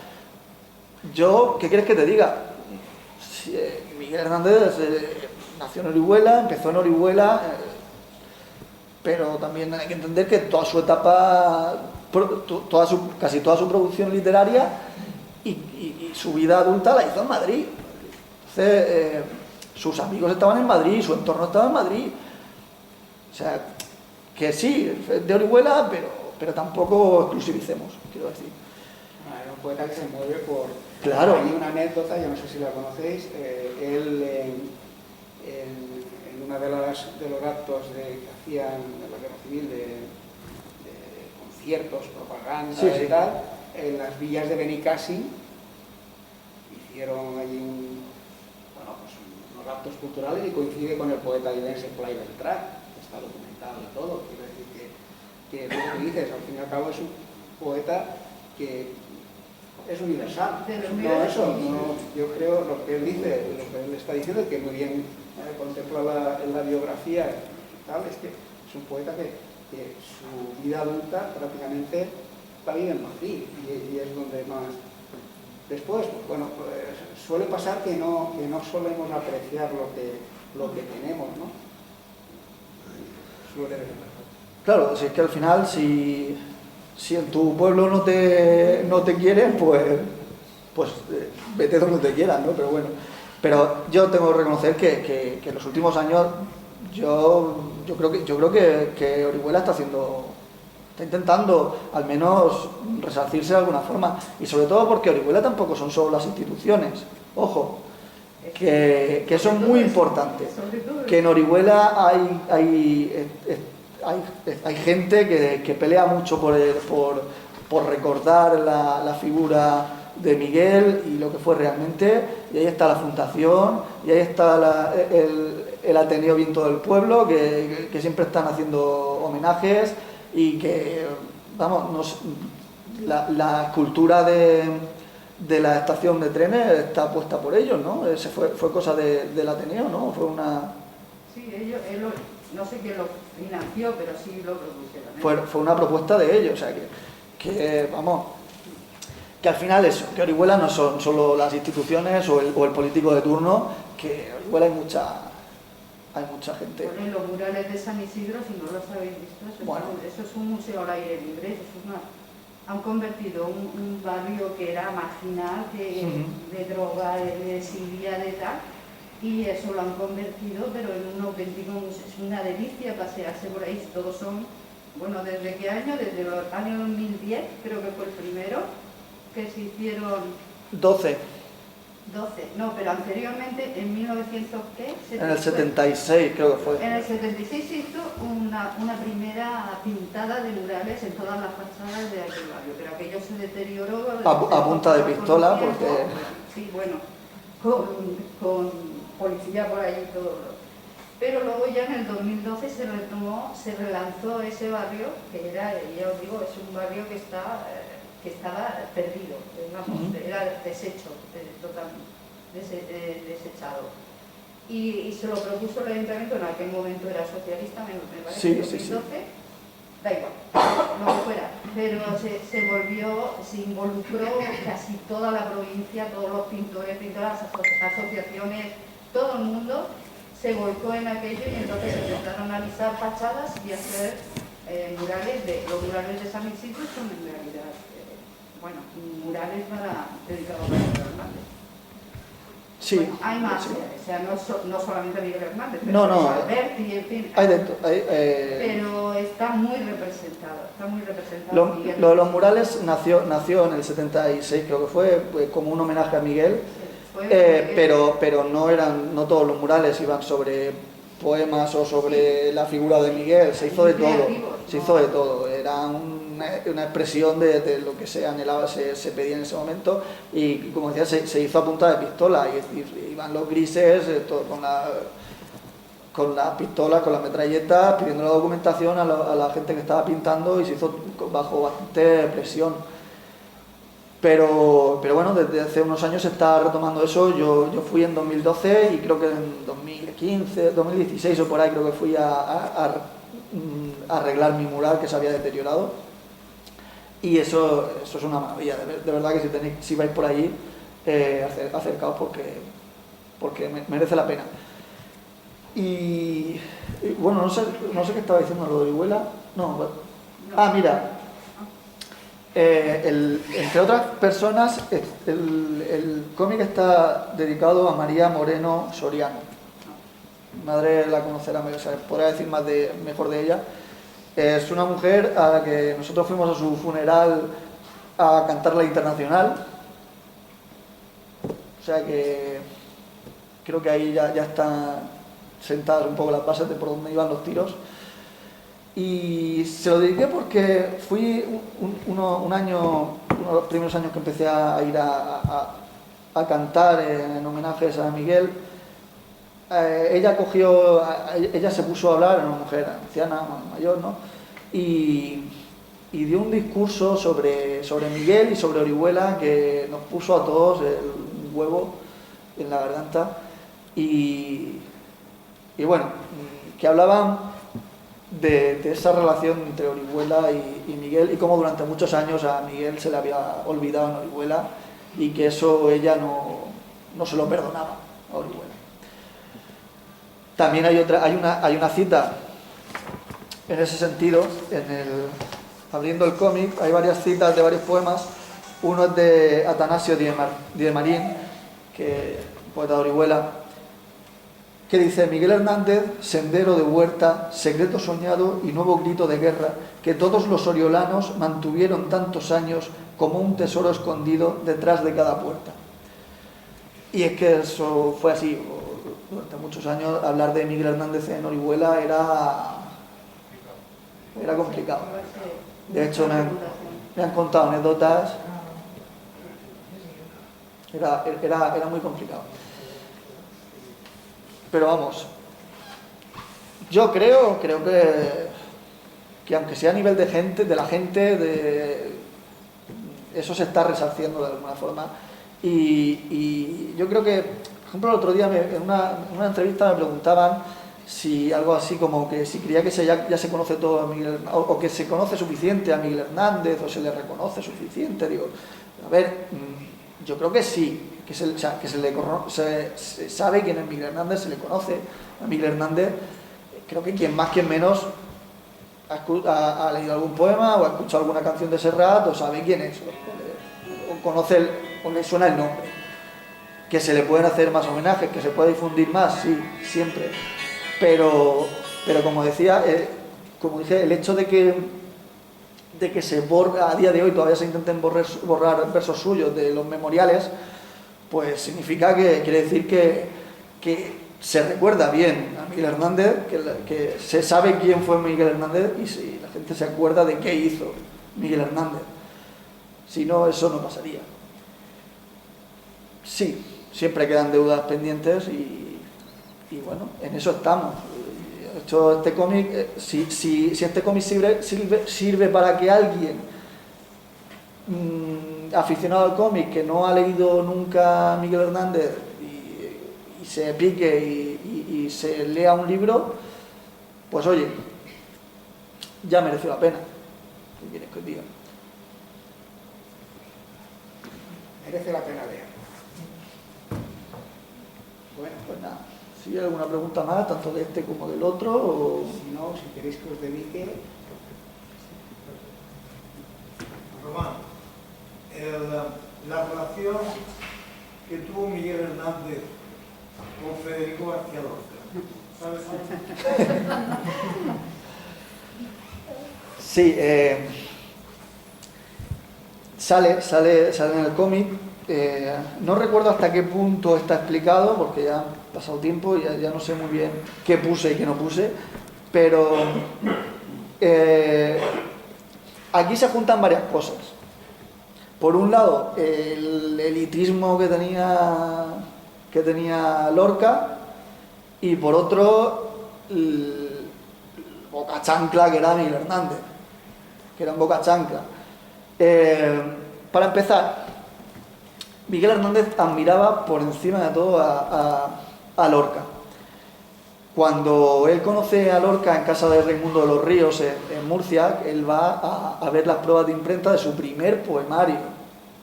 yo, ¿qué quieres que te diga? Si, Miguel Hernández nació en Orihuela, empezó en Orihuela, pero también hay que entender que toda su etapa, casi toda su producción literaria y su vida adulta la hizo en Madrid. Entonces, sus amigos estaban en Madrid, su entorno estaba en Madrid. O sea, que sí, de Orihuela, pero tampoco exclusivicemos, quiero decir. Era un poeta que se mueve por... Claro. Hay una anécdota, yo no sé si la conocéis, él en una de los actos que hacían en la Guerra Civil de conciertos, propaganda Sí, sí. y tal, en las villas de Benicàssim hicieron allí unos actos culturales y coincide con el poeta ibense Blai Beltrán, que está documentado y todo. Quiero decir que es lo que dices, al fin y al cabo es un poeta que es universal. Yo creo lo que él dice, lo que él está diciendo, que muy bien contempla en la biografía y tal, es que es un poeta que su vida adulta prácticamente la vive en Madrid y es donde más. Después, pues, bueno, pues, suele pasar que no solemos apreciar lo que tenemos, ¿no? Suele. Claro, si es que al final, si en tu pueblo no te quieren, pues vete donde te quieran, ¿no? Pero bueno, pero yo tengo que reconocer que en los últimos años yo creo que Orihuela está intentando al menos resarcirse de alguna forma, y sobre todo porque Orihuela tampoco son solo las instituciones, ojo, que eso es muy importante, que en Orihuela hay gente que pelea mucho por recordar la figura de Miguel y lo que fue realmente, y ahí está la fundación, y ahí está el Ateneo Viento del Pueblo, que siempre están haciendo homenajes, y que, vamos, la cultura de la estación de trenes está puesta por ellos, ¿no? Ese fue cosa del Ateneo, ¿no? Fue una... Sí, él no sé quién lo financió, pero sí lo propusieron. Fue una propuesta de ellos, o sea que vamos, que al final eso, que Orihuela no son solo las instituciones o el político de turno, que en Orihuela hay mucha gente. Ponen los murales de San Isidro, si no los habéis visto, eso es un museo al aire libre, han convertido un barrio que era marginal, de droga, de desidia, de tal, y eso lo han convertido, pero en un auténtico museo. Es una delicia pasearse por ahí. Todos son, bueno, ¿desde qué año? Desde los años 2010, creo que fue el primero, que se hicieron... 12. No, pero anteriormente, en 1900, ¿qué? En el 76 creo que fue. En el 76 se hizo una primera pintada de murales en todas las fachadas de aquel barrio, pero aquello se deterioró... A punta de pistola, porque... Sí, bueno, con policía por allí y todo. Pero luego ya en el 2012 se relanzó ese barrio, que era, ya os digo, es un barrio que estaba perdido, digamos, era deshecho, totalmente desechado. Y se lo propuso el ayuntamiento, en aquel momento era socialista, me parece, sí, en 2012, da igual, lo que fuera, pero se involucró casi toda la provincia, todos los pintores, pintoras, asociaciones, todo el mundo se volcó en aquello, y entonces empezaron a analizar fachadas y hacer murales. Los murales de San Isidro son en realidad murales dedicados a Miguel Hernández. Sí. Bueno, hay más, sí. O sea, no solamente Miguel Hernández, No, no, Alberti, en fin. Pero está muy representado. Miguel. Lo de los murales nació en el 76, creo que fue como un homenaje a Miguel, pero no todos los murales iban sobre poemas o sobre la figura de Miguel, se hizo de todo, era una expresión de lo que se anhelaba, se pedía en ese momento, y como decía, se hizo a punta de pistola, y iban los grises con las pistolas, con las metralletas, pidiendo la documentación a la gente que estaba pintando, y se hizo bajo bastante presión. Pero bueno, desde hace unos años se está retomando eso. Yo fui en 2012 y creo que en 2015, 2016 o por ahí creo que fui a arreglar mi mural que se había deteriorado. Y eso es una maravilla, de verdad que si vais por allí, acercaos porque merece la pena. Y bueno, no sé qué estaba diciendo, lo de Orihuela. Mira, entre otras personas, el cómic está dedicado a María Moreno Soriano. Mi madre la conocerá, podrá decir mejor de ella. Es una mujer a la que nosotros fuimos a su funeral a cantar la Internacional. O sea que creo que ahí ya están sentadas un poco las bases de por dónde iban los tiros. Y se lo dediqué porque fui uno de los primeros años que empecé a ir a cantar en homenajes a Miguel. Ella se puso a hablar, era una mujer anciana, mayor, ¿no? Y dio un discurso sobre Miguel y sobre Orihuela que nos puso a todos el huevo en la garganta. Y bueno, que hablaban de esa relación entre Orihuela y Miguel, y cómo durante muchos años a Miguel se le había olvidado en Orihuela y que eso ella no se lo perdonaba a Orihuela. También hay una cita en ese sentido, abriendo el cómic, hay varias citas de varios poemas. Uno es de Atanasio de Marín, que poeta de Orihuela, que dice: Miguel Hernández, sendero de huerta, secreto soñado y nuevo grito de guerra, que todos los oriolanos mantuvieron tantos años como un tesoro escondido detrás de cada puerta. Y es que eso fue así. Durante muchos años hablar de Miguel Hernández en Orihuela era complicado. De hecho, me han contado anécdotas. Era muy complicado. Pero vamos, yo creo que aunque sea a nivel de la gente, eso se está resarciendo de alguna forma. Y yo creo que, por ejemplo, el otro día en una entrevista me preguntaban si algo así como que si creía que ya se conoce todo a Miguel, o que se conoce suficiente a Miguel Hernández, o se le reconoce suficiente. Digo, a ver, yo creo que sí, que se sabe quién es Miguel Hernández, se le conoce a Miguel Hernández. Creo que quien más, quien menos ha leído algún poema o ha escuchado alguna canción de Serrat o sabe quién es, o conoce o le suena el nombre. Que se le pueden hacer más homenajes, que se puede difundir más, sí, siempre. Pero como decía, como dije, el hecho de que se borre, a día de hoy todavía se intenten borrar versos suyos de los memoriales, pues significa que quiere decir que se recuerda bien a Miguel Hernández, que se sabe quién fue Miguel Hernández y si la gente se acuerda de qué hizo Miguel Hernández. Si no, eso no pasaría. Sí, siempre quedan deudas pendientes y bueno, en eso estamos. De hecho, este cómic, si este cómic sirve para que alguien aficionado al cómic que no ha leído nunca a Miguel Hernández y se pique y se lea un libro, pues oye, ya mereció la pena. ¿Qué quieres que os diga? Merece la pena leer. Bueno, pues nada. Si hay alguna pregunta más, tanto de este como del otro, o... Si no, si queréis que os dedique... Román, la relación que tuvo Miguel Hernández con Federico García Lorca, ¿sabes? Sí, sale en el cómic. No recuerdo hasta qué punto está explicado, porque ya ha pasado tiempo y ya no sé muy bien qué puse y qué no puse, pero aquí se juntan varias cosas. Por un lado, el elitismo que tenía Lorca, y por otro, el boca chancla que era Miguel Hernández, que era un boca chancla. Para empezar, Miguel Hernández admiraba por encima de todo a Lorca. Cuando él conoce a Lorca en casa de Raimundo de los Ríos, en Murcia, él va a ver las pruebas de imprenta de su primer poemario.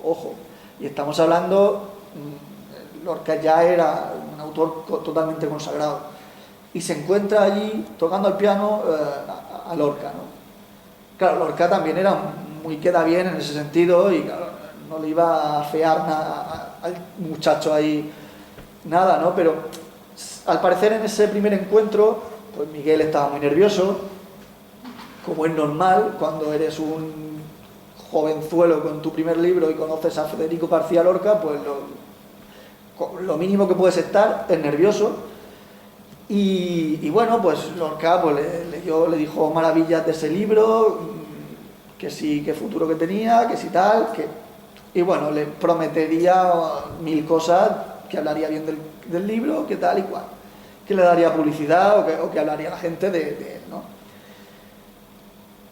Ojo, y estamos hablando, Lorca ya era un autor totalmente consagrado. Y se encuentra allí tocando el piano a Lorca, ¿no? Claro, Lorca también era muy queda bien en ese sentido y claro, no le iba a afear nada al muchacho ahí, nada, ¿no? Pero al parecer en ese primer encuentro, pues Miguel estaba muy nervioso, como es normal cuando eres un jovenzuelo con tu primer libro y conoces a Federico García Lorca, pues lo mínimo que puedes estar es nervioso. Y bueno, pues Lorca pues, le dijo maravillas de ese libro, que sí, qué futuro que tenía, que sí tal, y bueno, le prometería 1000 cosas, que hablaría bien del libro, que tal y cual, que le daría publicidad o que hablaría la gente de él, ¿no?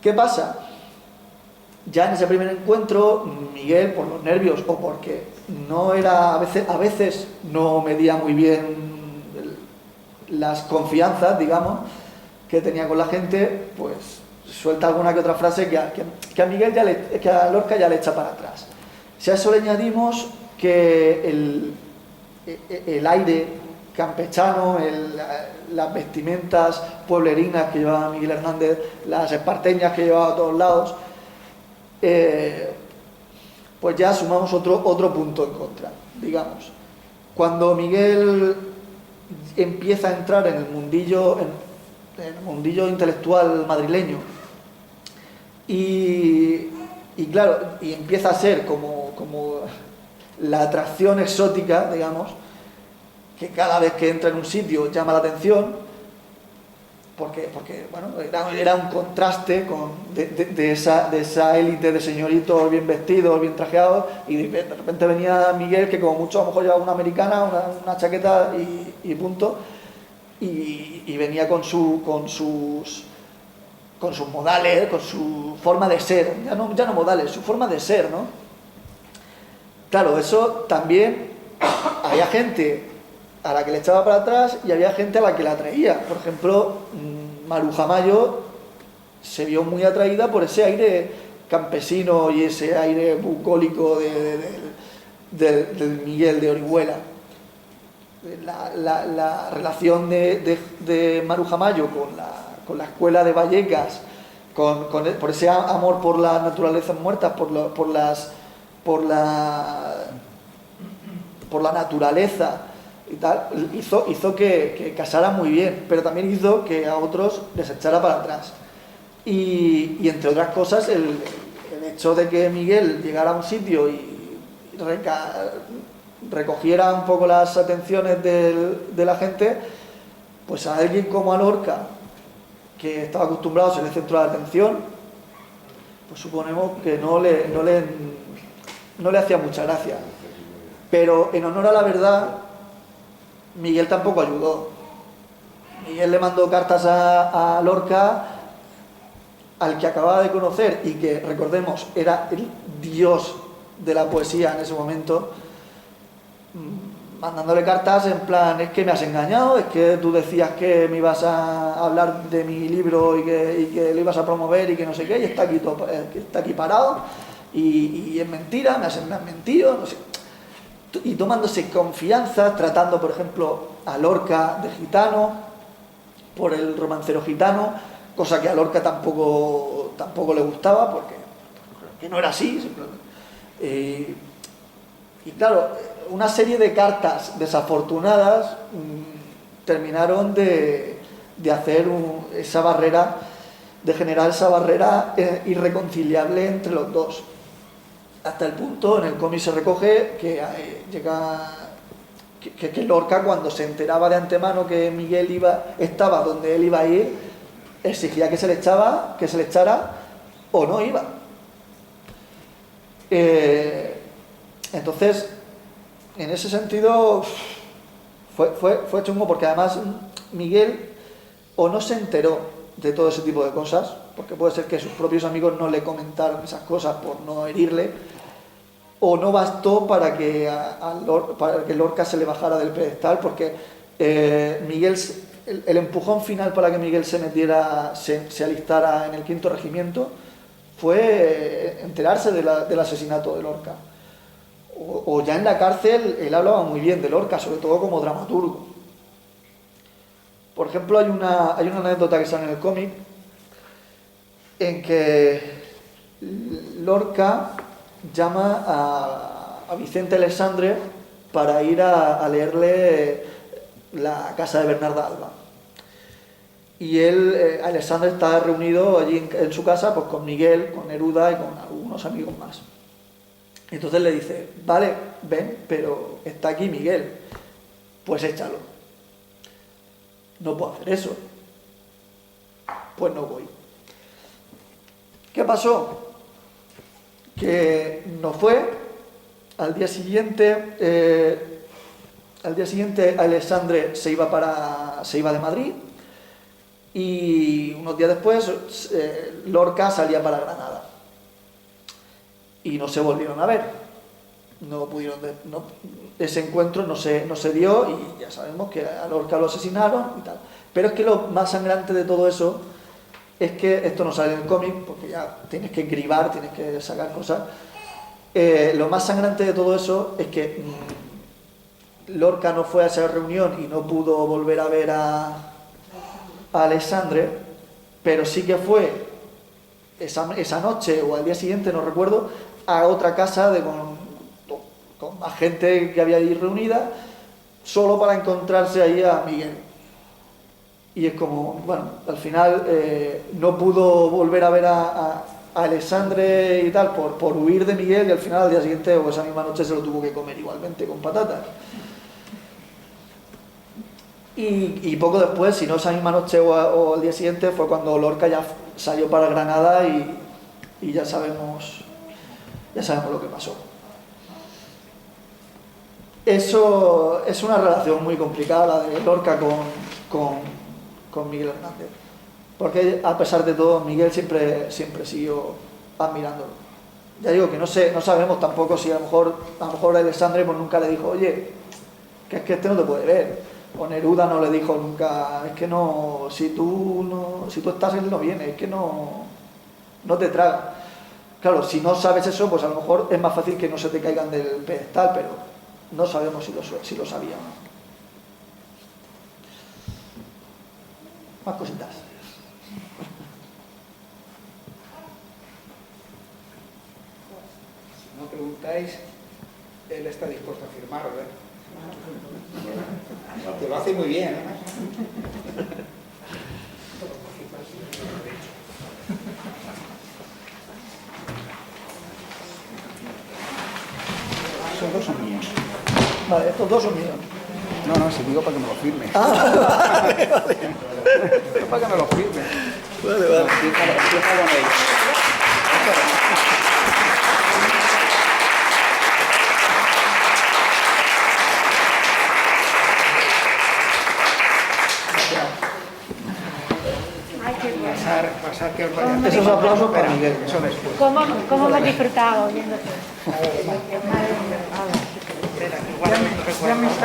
¿Qué pasa? Ya en ese primer encuentro, Miguel, por los nervios o porque no era, a veces no medía muy bien las confianzas, digamos, que tenía con la gente, pues suelta alguna que otra frase que a Miguel que a Lorca ya le echa para atrás. Si a eso le añadimos que el aire campechano, las vestimentas pueblerinas que llevaba Miguel Hernández, las esparteñas que llevaba a todos lados, pues ya sumamos otro punto en contra, digamos. Cuando Miguel empieza a entrar en el mundillo intelectual madrileño y claro, y empieza a ser como la atracción exótica, digamos, que cada vez que entra en un sitio llama la atención, porque bueno, era un contraste de esa élite de señoritos bien vestidos, bien trajeados, y de repente venía Miguel, que como mucho a lo mejor llevaba una americana, una chaqueta y punto, y venía con sus modales, con su forma de ser, ya no modales, su forma de ser, ¿no? Claro, eso también había gente a la que le echaba para atrás y había gente a la que la atraía. Por ejemplo, Maruja Mayo se vio muy atraída por ese aire campesino y ese aire bucólico del Miguel de Orihuela. La relación de Maruja Mayo con la escuela de Vallecas, por ese amor por las naturalezas muertas, por la naturaleza y tal, hizo que casara muy bien, pero también hizo que a otros les echara para atrás. Y entre otras cosas, el hecho de que Miguel llegara a un sitio y recogiera un poco las atenciones de la gente, pues a alguien como a Lorca, que estaba acostumbrado a ser el centro de atención, pues suponemos que no le hacía mucha gracia. Pero en honor a la verdad, Miguel tampoco ayudó. Miguel le mandó cartas a Lorca, al que acababa de conocer y que, recordemos, era el dios de la poesía en ese momento, mandándole cartas en plan: es que me has engañado, es que tú decías que me ibas a hablar de mi libro y que lo ibas a promover y que no sé qué, y está aquí parado y es mentira, me has mentido, no sé. Y tomándose confianza, tratando, por ejemplo, a Lorca de gitano, por el romancero gitano, cosa que a Lorca tampoco le gustaba, porque no era así. Y claro, una serie de cartas desafortunadas terminaron de hacer esa barrera, de generar esa barrera irreconciliable entre los dos. Hasta el punto, en el cómic se recoge que Lorca, cuando se enteraba de antemano que Miguel estaba donde él iba a ir, exigía que se le echara o no iba. Entonces, en ese sentido fue chungo, porque además Miguel o no se enteró de todo ese tipo de cosas, porque puede ser que sus propios amigos no le comentaron esas cosas por no herirle, o no bastó para que, para que Lorca se le bajara del pedestal, porque Miguel, el empujón final para que Miguel se metiera, se alistara en el 5º regimiento fue enterarse del asesinato de Lorca. O ya en la cárcel él hablaba muy bien de Lorca, sobre todo como dramaturgo. Por ejemplo, hay una anécdota que sale en el cómic en que Lorca llama a Vicente Alexandre para ir a leerle la casa de Bernarda Alba. Y él, Alexandre, está reunido allí en su casa pues con Miguel, con Neruda y con algunos amigos más. Entonces le dice, vale, ven, pero está aquí Miguel, pues échalo. No puedo hacer eso. Pues no voy. ¿Qué pasó? Que no fue. Al día siguiente Alexandre se iba de Madrid y unos días después Lorca salía para Granada y no se volvieron a ver. Ese encuentro no se dio y ya sabemos que a Lorca lo asesinaron y tal. Pero es que lo más sangrante de todo eso es que esto no sale en el cómic porque ya tienes que cribar, tienes que sacar cosas. Lo más sangrante de todo eso es que Lorca no fue a esa reunión y no pudo volver a ver a Alexandre, pero sí que fue esa noche o al día siguiente, no recuerdo, a otra casa con más gente que había allí reunida, solo para encontrarse ahí a Miguel. Y es como, bueno, al final no pudo volver a ver a Alexandre y tal por huir de Miguel, y al final al día siguiente o esa misma noche se lo tuvo que comer igualmente con patatas. Y poco después, si no esa misma noche o al día siguiente, fue cuando Lorca ya salió para Granada y ya sabemos lo que pasó. Eso es una relación muy complicada, la de Lorca con Miguel Hernández, porque a pesar de todo Miguel siempre siguió admirándolo. Ya digo que no sabemos tampoco si a lo mejor Alexandre pues nunca le dijo, oye, que es que este no te puede ver, o Neruda no le dijo nunca, es que no, si tú estás, él no viene, es que no te traga. Claro, si no sabes eso, pues a lo mejor es más fácil que no se te caigan del pedestal, pero no sabemos si lo sabía o no. Más cositas. Si no preguntáis, él está dispuesto a firmar, ¿verdad? Que lo hace muy bien, ¿eh? Esos dos son míos. Vale, estos dos son míos. No, si digo para que me lo firme. Vale. Es para que me lo firme. Vale. Empieza con él. Ay, qué bueno. Pasar que os vaya. Esos aplausos para Miguel. Eso después. ¿Cómo me has disfrutado oyéndote? Ya me está